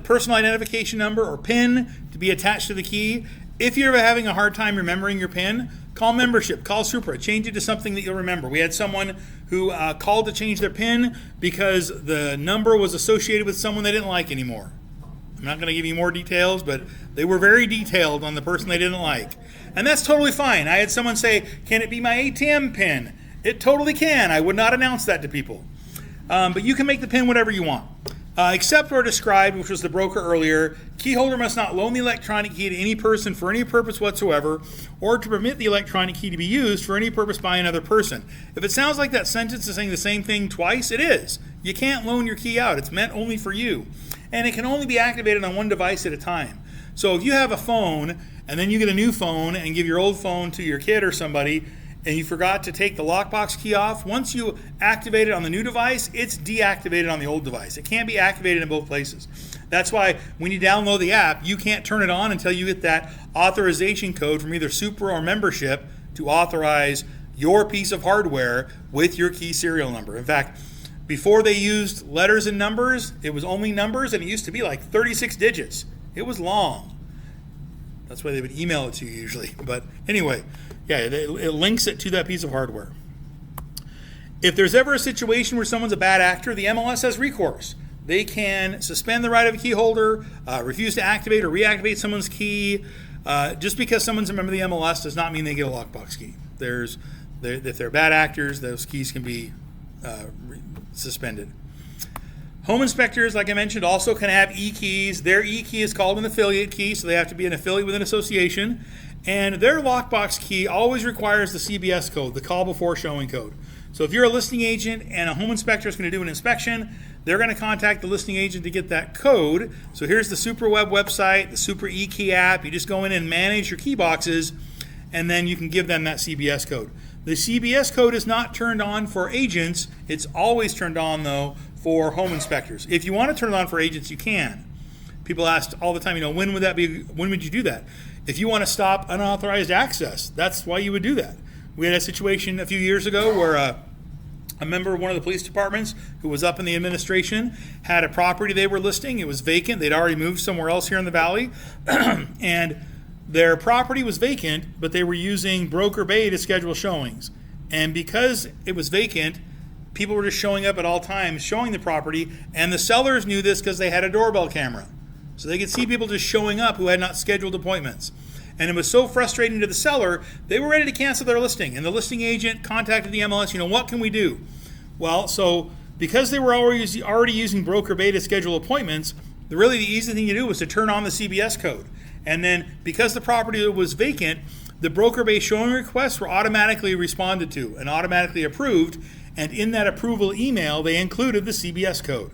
personal identification number or PIN to be attached to the key. If you're having a hard time remembering your PIN, call membership, call Supra, change it to something that you'll remember. We had someone who called to change their PIN because the number was associated with someone they didn't like anymore. I'm not going to give you more details, but they were very detailed on the person they didn't like. And that's totally fine. I had someone say, can it be my ATM PIN? It totally can. I would not announce that to people. but you can make the PIN whatever you want. Except where described, which was the broker earlier, key holder must not loan the electronic key to any person for any purpose whatsoever, or to permit the electronic key to be used for any purpose by another person. If it sounds like that sentence is saying the same thing twice, it is. You can't loan your key out. It's meant only for you. And it can only be activated on one device at a time. So if you have a phone, and then you get a new phone and give your old phone to your kid or somebody, and you forgot to take the lockbox key off, once you activate it on the new device, it's deactivated on the old device. It can't be activated in both places. That's why when you download the app, you can't turn it on until you get that authorization code from either Super or membership to authorize your piece of hardware with your key serial number. In fact, before they used letters and numbers, it was only numbers, and it used to be like 36 digits. It was long. That's why they would email it to you usually. But anyway, yeah, it links it to that piece of hardware. If there's ever a situation where someone's a bad actor, the MLS has recourse. They can suspend the right of a key holder, refuse to activate or reactivate someone's key. Just because someone's a member of the MLS does not mean they get a lockbox key. If they're bad actors, those keys can be suspended. Home inspectors, like I mentioned, also can have e-keys. Their e-key is called an affiliate key, so they have to be an affiliate with an association. And their lockbox key always requires the CBS code, the call before showing code. So if you're a listing agent and a home inspector is going to do an inspection, they're going to contact the listing agent to get that code. So here's the SuperWeb website, the Super e-key app. You just go in and manage your key boxes, and then you can give them that CBS code. The CBS code is not turned on for agents. It's always turned on, though, for home inspectors. If you want to turn it on for agents, you can. People ask all the time, when would that be? When would you do that? If you want to stop unauthorized access, that's why you would do that. We had a situation a few years ago where a member of one of the police departments who was up in the administration had a property they were listing. It was vacant. They'd already moved somewhere else here in the valley. And their property was vacant, but they were using Broker Bay to schedule showings. And because it was vacant, people were just showing up at all times, showing the property, and the sellers knew this because they had a doorbell camera. So they could see people just showing up who had not scheduled appointments. And it was so frustrating to the seller, they were ready to cancel their listing. And the listing agent contacted the MLS, what can we do? Well, so because they were already using Broker Bay to schedule appointments, really the easy thing to do was to turn on the CBS code. And then because the property was vacant, the Broker Bay showing requests were automatically responded to and automatically approved. And in that approval email, they included the CBS code.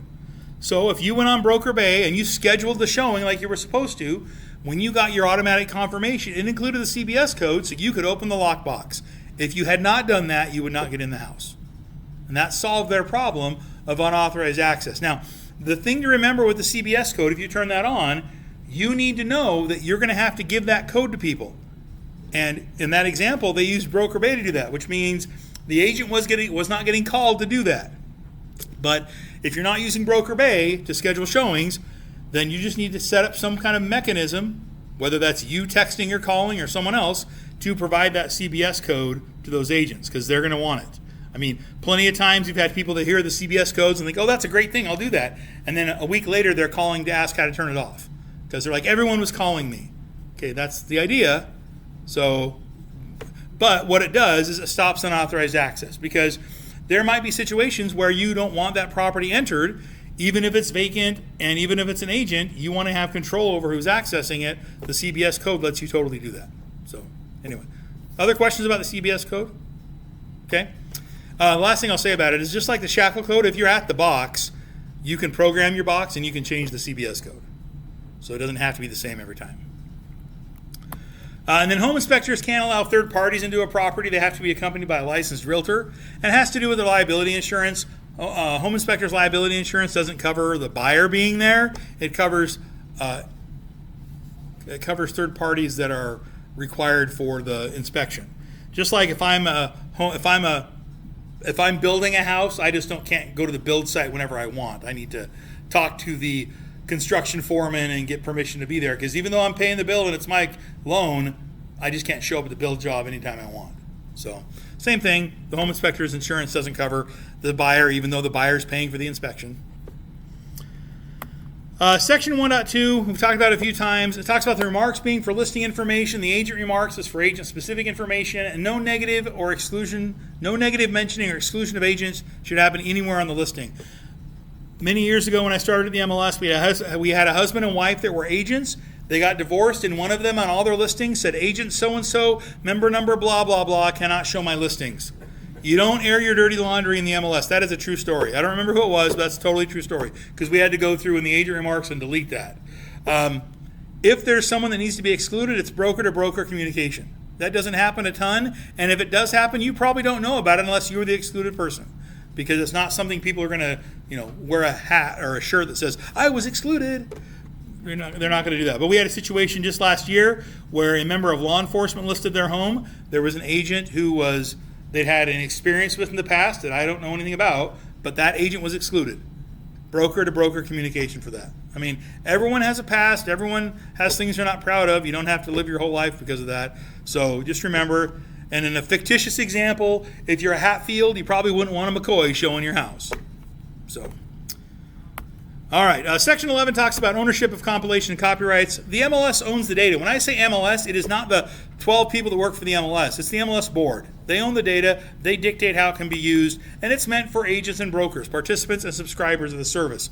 So if you went on Broker Bay and you scheduled the showing like you were supposed to, when you got your automatic confirmation, it included the CBS code so you could open the lockbox. If you had not done that, you would not get in the house. And that solved their problem of unauthorized access. Now, the thing to remember with the CBS code, if you turn that on, you need to know that you're going to have to give that code to people. And in that example, they used Broker Bay to do that, which means the agent was not getting called to do that. But if you're not using Broker Bay to schedule showings, then you just need to set up some kind of mechanism, whether that's you texting or calling or someone else, to provide that CBS code to those agents because they're going to want it. I mean, plenty of times you've had people that hear the CBS codes and think, oh, that's a great thing, I'll do that. And then a week later, they're calling to ask how to turn it off because they're like, everyone was calling me. Okay, that's the idea. So, but what it does is it stops unauthorized access because there might be situations where you don't want that property entered. Even if it's vacant and even if it's an agent, you want to have control over who's accessing it. The CBS code lets you totally do that. So anyway, other questions about the CBS code? Okay. The last thing I'll say about it is just like the shackle code, if you're at the box, you can program your box and you can change the CBS code. So it doesn't have to be the same every time. And then home inspectors can't allow third parties into a property. They have to be accompanied by a licensed realtor. And it has to do with their liability insurance. Home inspector's liability insurance doesn't cover the buyer being there. It covers third parties that are required for the inspection. Just like if I'm building a house, I just can't go to the build site whenever I want. I need to talk to the construction foreman and get permission to be there because even though I'm paying the bill and it's my loan, I just can't show up at the build job anytime I want. So same thing, the home inspector's insurance doesn't cover the buyer even though the buyer's paying for the inspection. Section 1.2, we've talked about it a few times. It talks about the remarks being for listing information. The agent remarks is for agent-specific information, and no negative mentioning or exclusion of agents should happen anywhere on the listing. Many years ago when I started at the MLS, we had a husband and wife that were agents. They got divorced, and one of them on all their listings said, agent so-and-so, member number blah, blah, blah, cannot show my listings. You don't air your dirty laundry in the MLS. That is a true story. I don't remember who it was, but that's a totally true story because we had to go through in the agent remarks and delete that. If there's someone that needs to be excluded, it's broker-to-broker communication. That doesn't happen a ton, and if it does happen, you probably don't know about it unless you're the excluded person because it's not something people are going to, wear a hat or a shirt that says, I was excluded. They're not going to do that. But we had a situation just last year where a member of law enforcement listed their home. There was an agent they'd had an experience with in the past that I don't know anything about, but that agent was excluded. Broker-to-broker communication for that. I mean, everyone has a past. Everyone has things they're not proud of. You don't have to live your whole life because of that. So just remember, and in a fictitious example, if you're a Hatfield, you probably wouldn't want a McCoy showing your house. So, all right. Section 11 talks about ownership of compilation and copyrights. The MLS owns the data. When I say MLS, it is not the 12 people that work for the MLS. It's the MLS board. They own the data. They dictate how it can be used, and it's meant for agents and brokers, participants and subscribers of the service.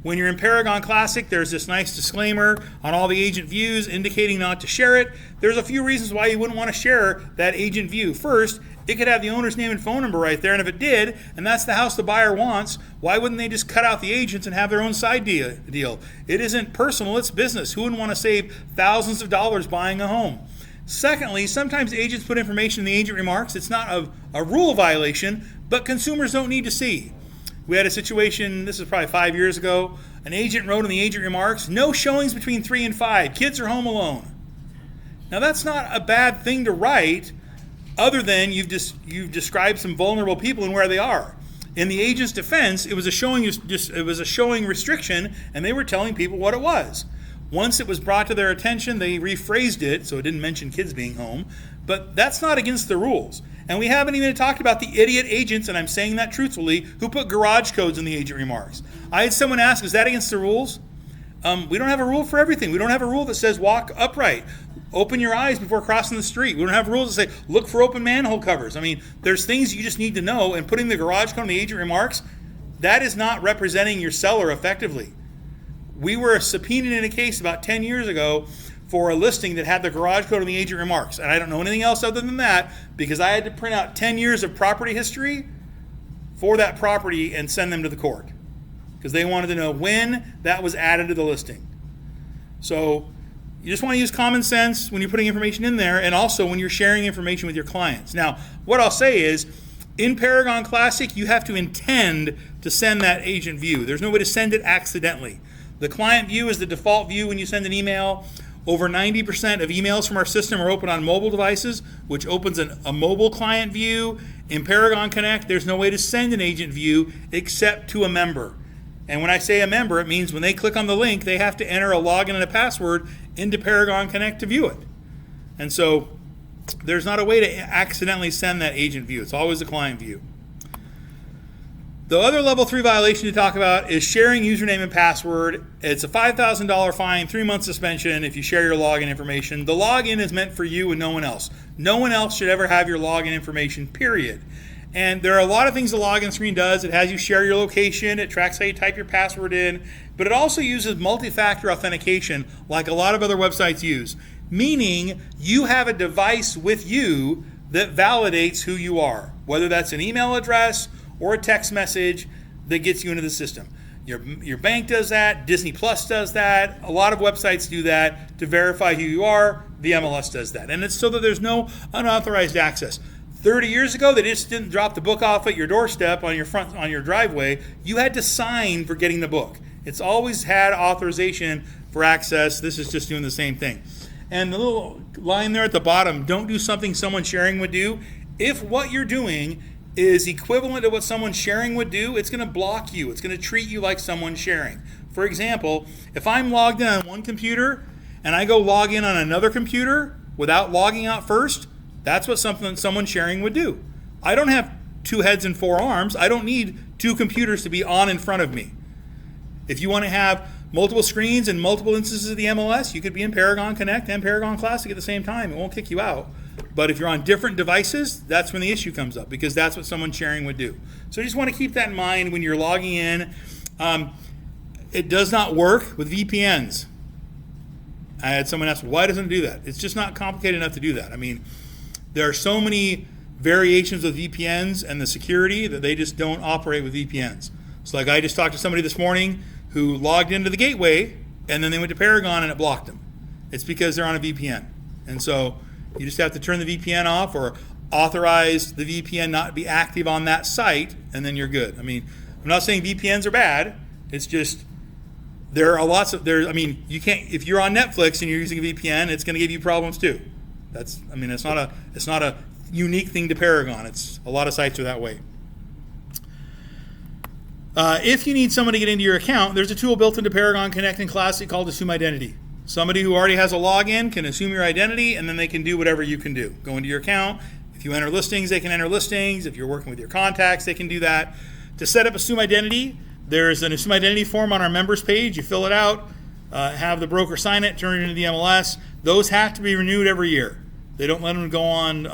When you're in Paragon Classic, there's this nice disclaimer on all the agent views indicating not to share it. There's a few reasons why you wouldn't want to share that agent view. First, it could have the owner's name and phone number right there, and if it did, and that's the house the buyer wants, why wouldn't they just cut out the agents and have their own side deal? It isn't personal, it's business. Who wouldn't want to save thousands of dollars buying a home? Secondly, sometimes agents put information in the agent remarks. It's not a rule violation, but consumers don't need to see. We had a situation, this is probably 5 years ago, an agent wrote in the agent remarks, no showings between 3 and 5, kids are home alone. Now that's not a bad thing to write, other than you've described some vulnerable people and where they are. In the agent's defense, it was a showing restriction, and they were telling people what it was. Once it was brought to their attention, they rephrased it so it didn't mention kids being home, but that's not against the rules. And we haven't even talked about the idiot agents, and I'm saying that truthfully, who put garage codes in the agent remarks. I had someone ask, is that against the rules? We don't have a rule for everything. We don't have a rule that says walk upright. Open your eyes before crossing the street. We don't have rules that say look for open manhole covers. I mean, there's things you just need to know, and putting the garage code in the agent remarks, that is not representing your seller effectively. We were subpoenaed in a case about 10 years ago for a listing that had the garage code in the agent remarks. And I don't know anything else other than that because I had to print out 10 years of property history for that property and send them to the court because they wanted to know when that was added to the listing. So you just want to use common sense when you're putting information in there and also when you're sharing information with your clients. Now, what I'll say is, in Paragon Classic, you have to intend to send that agent view. There's no way to send it accidentally. The client view is the default view when you send an email. Over 90% of emails from our system are open on mobile devices, which opens a mobile client view. In Paragon Connect, there's no way to send an agent view except to a member. And when I say a member, it means when they click on the link, they have to enter a login and a password into Paragon Connect to view it. And so there's not a way to accidentally send that agent view. It's always a client view. The other level 3 violation to talk about is sharing username and password. It's a $5,000 fine, 3-month suspension if you share your login information. The login is meant for you and no one else. No one else should ever have your login information, period. And there are a lot of things the login screen does. It has you share your location. It tracks how you type your password in. But it also uses multi-factor authentication like a lot of other websites use, meaning you have a device with you that validates who you are, whether that's an email address or a text message that gets you into the system. Your bank does that. Disney Plus does that. A lot of websites do that to verify who you are. The MLS does that. And it's so that there's no unauthorized access. 30 years ago, they just didn't drop the book off at your doorstep on your driveway. You had to sign for getting the book. It's always had authorization for access. This is just doing the same thing. And the little line there at the bottom, don't do something someone sharing would do. If what you're doing is equivalent to what someone sharing would do, it's going to block you. It's going to treat you like someone sharing. For example, if I'm logged in on one computer and I go log in on another computer without logging out first, that's what someone sharing would do. I don't have 2 heads and 4 arms. I don't need 2 computers to be on in front of me. If you want to have multiple screens and multiple instances of the MLS, you could be in Paragon Connect and Paragon Classic at the same time. It won't kick you out. But if you're on different devices, that's when the issue comes up, because that's what someone sharing would do. So you just want to keep that in mind when you're logging in. It does not work with VPNs. I had someone ask, why doesn't it do that? It's just not complicated enough to do that. I mean, there are so many variations of VPNs and the security that they just don't operate with VPNs. So like I just talked to somebody this morning who logged into the gateway and then they went to Paragon and it blocked them. It's because they're on a VPN. And so you just have to turn the VPN off or authorize the VPN not to be active on that site, and then you're good. I mean, I'm not saying VPNs are bad. It's just there are lots of you can't, if you're on Netflix and you're using a VPN, it's going to give you problems too. It's not a unique thing to Paragon. It's a lot of sites are that way. If you need someone to get into your account, there's a tool built into Paragon Connect and Classic called Assume Identity. Somebody who already has a login can assume your identity, and then they can do whatever you can do. Go into your account. If you enter listings, they can enter listings. If you're working with your contacts, they can do that. To set up Assume Identity, there's an Assume Identity form on our members page. You fill it out, have the broker sign it, turn it into the MLS. Those have to be renewed every year. They don't let them go on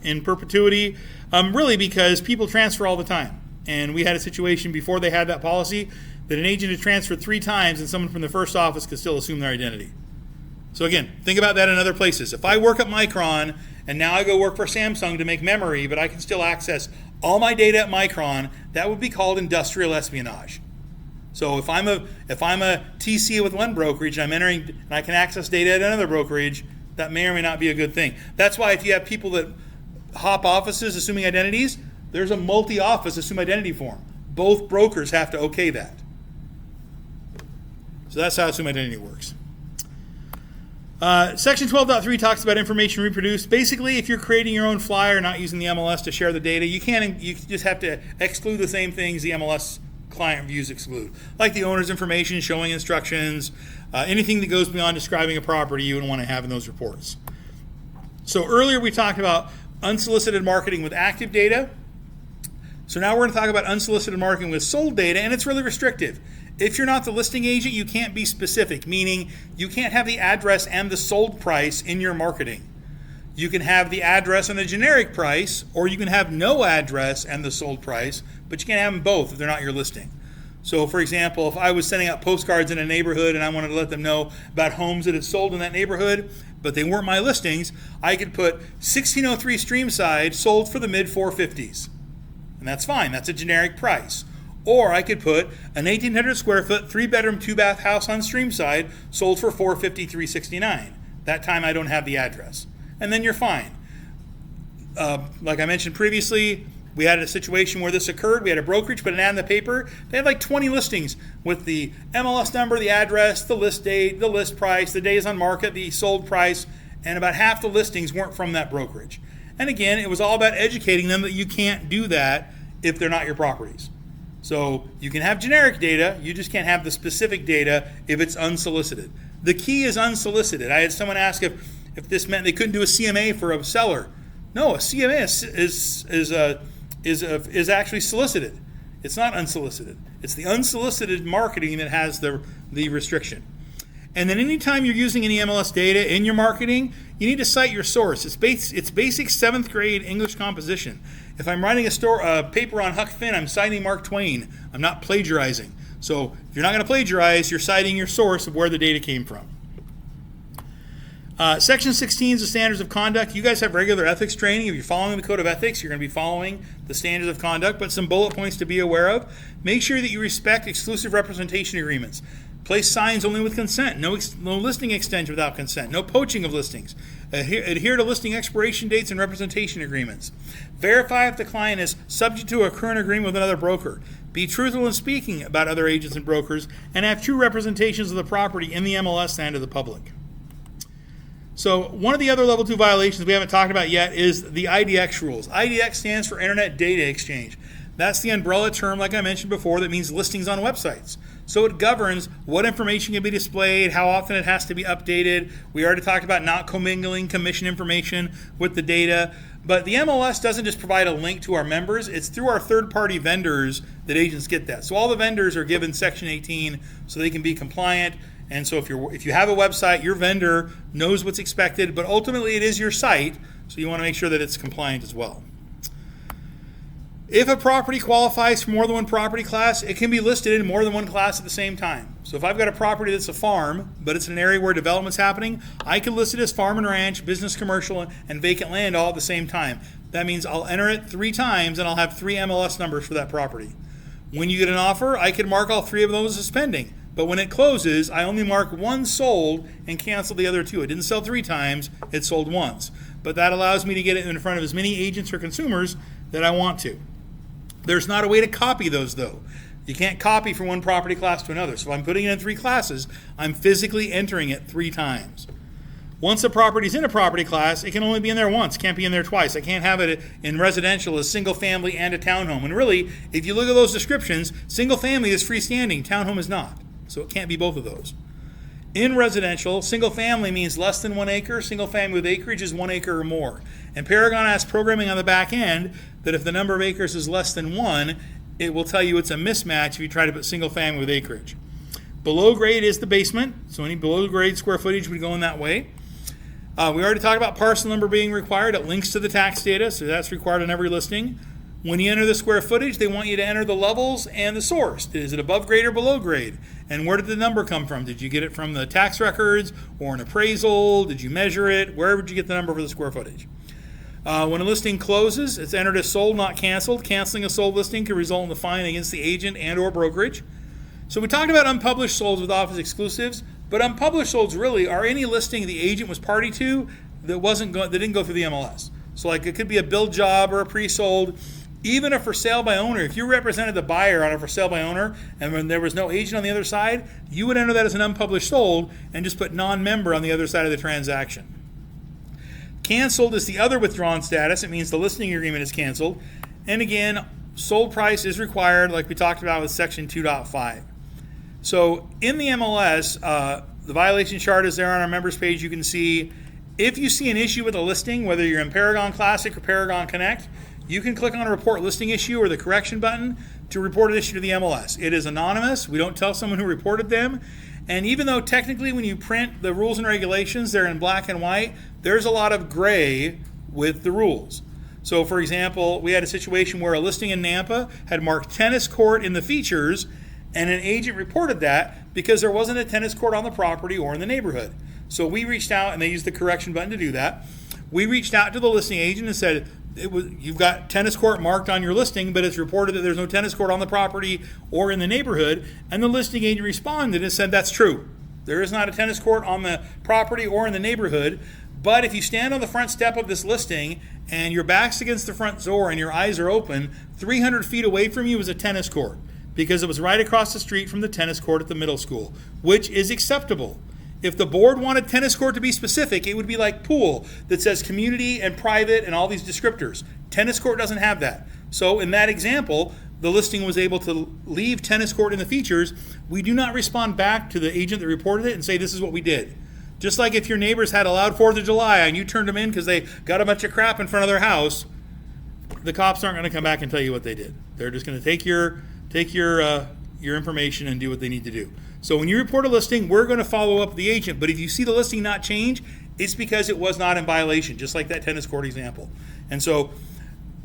in perpetuity, really because people transfer all the time. And we had a situation before they had that policy that an agent had transferred 3 times and someone from the first office could still assume their identity. So again, think about that in other places. If I work at Micron and now I go work for Samsung to make memory, but I can still access all my data at Micron, that would be called industrial espionage. So if I'm a TC with one brokerage and I'm entering and I can access data at another brokerage, that may or may not be a good thing. That's why if you have people that hop offices assuming identities, there's a multi-office assume identity form. Both brokers have to okay that. So that's how assume identity works. Section 12.3 talks about information reproduced. Basically, if you're creating your own flyer, not using the MLS to share the data, you just have to exclude the same things the MLS client views exclude, like the owner's information, showing instructions, anything that goes beyond describing a property you would want to have in those reports. So earlier we talked about unsolicited marketing with active data. So now we're going to talk about unsolicited marketing with sold data, and it's really restrictive. If you're not the listing agent, you can't be specific, meaning you can't have the address and the sold price in your marketing. You can have the address and the generic price, or you can have no address and the sold price, but you can't have them both if they're not your listing. So for example, if I was sending out postcards in a neighborhood and I wanted to let them know about homes that had sold in that neighborhood, but they weren't my listings, I could put 1603 Streamside sold for the mid 450s. And that's fine, that's a generic price. Or I could put an 1,800 square foot, 3-bedroom, 2-bath house on Streamside sold for $453.69. That time I don't have the address. And then you're fine. Like I mentioned previously, we had a situation where this occurred. We had a brokerage put an ad in the paper. They had like 20 listings with the MLS number, the address, the list date, the list price, the days on market, the sold price, and about half the listings weren't from that brokerage. And again, it was all about educating them that you can't do that if they're not your properties. So you can have generic data, you just can't have the specific data if it's unsolicited. The key is unsolicited. I had someone ask if this meant they couldn't do a CMA for a seller. No, a CMA is actually solicited. It's not unsolicited. It's the unsolicited marketing that has the restriction. And then anytime you're using any MLS data in your marketing, you need to cite your source. It's basic 7th grade English composition. If I'm writing a paper on Huck Finn, I'm citing Mark Twain. I'm not plagiarizing. So if you're not going to plagiarize, you're citing your source of where the data came from. Section 16 is the standards of conduct. You guys have regular ethics training. If you're following the code of ethics, you're going to be following the standards of conduct, but some bullet points to be aware of. Make sure that you respect exclusive representation agreements. Place signs only with consent. No listing extension without consent. No poaching of listings. Adhere to listing expiration dates and representation agreements. Verify if the client is subject to a current agreement with another broker. Be truthful in speaking about other agents and brokers, and have true representations of the property in the MLS and to the public. So one of the other level 2 violations we haven't talked about yet is the IDX rules. IDX stands for Internet Data Exchange. That's the umbrella term, like I mentioned before, that means listings on websites. So it governs what information can be displayed, how often it has to be updated. We already talked about not commingling commission information with the data. But the MLS doesn't just provide a link to our members. It's through our third-party vendors that agents get that. So all the vendors are given Section 18 so they can be compliant. And so if you have a website, your vendor knows what's expected, but ultimately it is your site, so you want to make sure that it's compliant as well. If a property qualifies for more than one property class, it can be listed in more than one class at the same time. So if I've got a property that's a farm, but it's in an area where development's happening, I can list it as farm and ranch, business, commercial, and vacant land all at the same time. That means I'll enter it 3 times and I'll have 3 MLS numbers for that property. When you get an offer, I can mark all 3 of those as pending. But when it closes, I only mark 1 sold and cancel the other 2. It didn't sell 3 times, it sold once. But that allows me to get it in front of as many agents or consumers that I want to. There's not a way to copy those, though. You can't copy from one property class to another. So if I'm putting it in 3 classes, I'm physically entering it 3 times. Once a property's in a property class, it can only be in there once, can't be in there twice. I can't have it in residential as single family and a townhome. And really, if you look at those descriptions, single family is freestanding, townhome is not. So it can't be both of those. In residential, single family means less than 1 acre. Single family with acreage is 1 acre or more. And Paragon has programming on the back end that if the number of acres is less than 1, it will tell you it's a mismatch if you try to put single family with acreage. Below grade is the basement, so any below grade square footage would go in that way. We already talked about parcel number being required. It links to the tax data, so that's required on every listing. When you enter the square footage, they want you to enter the levels and the source. Is it above grade or below grade? And where did the number come from? Did you get it from the tax records or an appraisal? Did you measure it? Where would you get the number for the square footage? When a listing closes, it's entered as sold, not canceled. Canceling a sold listing can result in a fine against the agent and or brokerage. So we talked about unpublished solds with office exclusives, but unpublished solds really are any listing the agent was party to that didn't go through the MLS. So like it could be a build job or a pre-sold. Even a for sale by owner, if you represented the buyer on a for sale by owner and when there was no agent on the other side, you would enter that as an unpublished sold and just put non-member on the other side of the transaction. Canceled is the other withdrawn status. It means the listing agreement is canceled. And again, sold price is required like we talked about with section 2.5. So in the MLS, the violation chart is there on our members page. You can see if you see an issue with a listing, whether you're in Paragon Classic or Paragon Connect, you can click on a report listing issue or the correction button to report an issue to the MLS. It is anonymous. We don't tell someone who reported them. And even though technically when you print the rules and regulations, they're in black and white, there's a lot of gray with the rules. So for example, we had a situation where a listing in Nampa had marked tennis court in the features, and an agent reported that because there wasn't a tennis court on the property or in the neighborhood. So we reached out, and they used the correction button to do that. We reached out to the listing agent and said, you've got tennis court marked on your listing, but it's reported that there's no tennis court on the property or in the neighborhood. And the listing agent responded and said, that's true. There is not a tennis court on the property or in the neighborhood. But if you stand on the front step of this listing and your back's against the front door and your eyes are open, 300 feet away from you is a tennis court because it was right across the street from the tennis court at the middle school, which is acceptable. If the board wanted tennis court to be specific, it would be like pool that says community and private and all these descriptors. Tennis court doesn't have that. So in that example, the listing was able to leave tennis court in the features. We do not respond back to the agent that reported it and say this is what we did. Just like if your neighbors had a loud 4th of July and you turned them in because they got a bunch of crap in front of their house, the cops aren't going to come back and tell you what they did. They're just going to take your information and do what they need to do. So when you report a listing, we're going to follow up with the agent. But if you see the listing not change, it's because it was not in violation, just like that tennis court example. And so,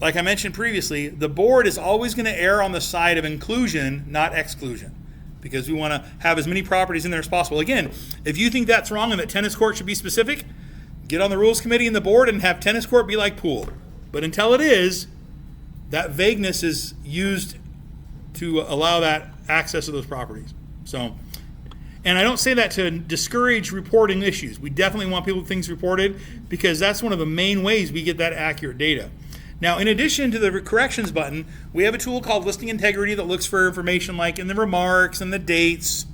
like I mentioned previously, the board is always going to err on the side of inclusion, not exclusion, because we want to have as many properties in there as possible. Again, if you think that's wrong and that tennis court should be specific, get on the rules committee and the board and have tennis court be like pool. But until it is, that vagueness is used to allow that access to those properties. So, and I don't say that to discourage reporting issues. We definitely want people things reported because that's one of the main ways we get that accurate data. Now, in addition to the corrections button, we have a tool called Listing Integrity that looks for information like in the remarks and the dates.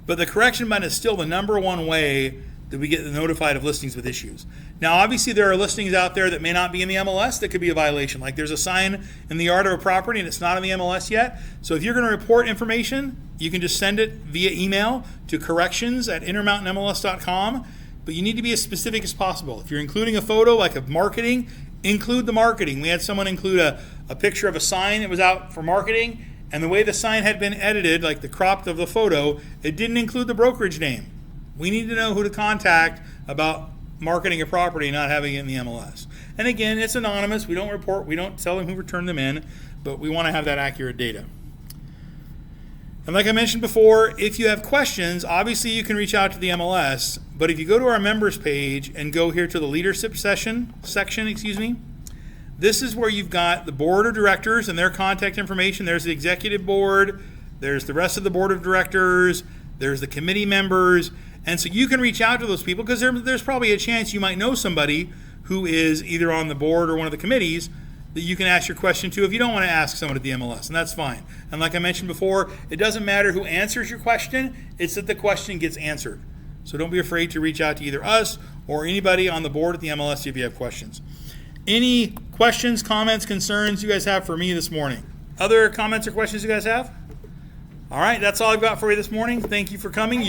But the correction button is still the number one way that we get notified of listings with issues. Now, obviously, there are listings out there that may not be in the MLS that could be a violation. Like there's a sign in the yard of a property and it's not in the MLS yet. So if you're going to report information, you can just send it via email to corrections@intermountainmls.com. but you need to be as specific as possible. If you're including a photo like of marketing, include the marketing. We had someone include a picture of a sign that was out for marketing, and the way the sign had been edited, like the cropped of the photo, it didn't include the brokerage name. We need to know who to contact about marketing a property and not having it in the MLS. And again, it's anonymous. We don't report, we don't tell them who returned them in, but we want to have that accurate data. And like I mentioned before, if you have questions, obviously you can reach out to the MLS, but if you go to our members page and go here to the leadership section, this is where you've got the board of directors and their contact information. There's the executive board, there's the rest of the board of directors, there's the committee members, and so you can reach out to those people because there's probably a chance you might know somebody who is either on the board or one of the committees that you can ask your question to if you don't want to ask someone at the MLS, and that's fine. And like I mentioned before, it doesn't matter who answers your question, it's that the question gets answered. So don't be afraid to reach out to either us or anybody on the board at the MLS if you have questions. Any questions, comments, concerns you guys have for me this morning? Other comments or questions you guys have? All right, that's all I've got for you this morning. Thank you for coming.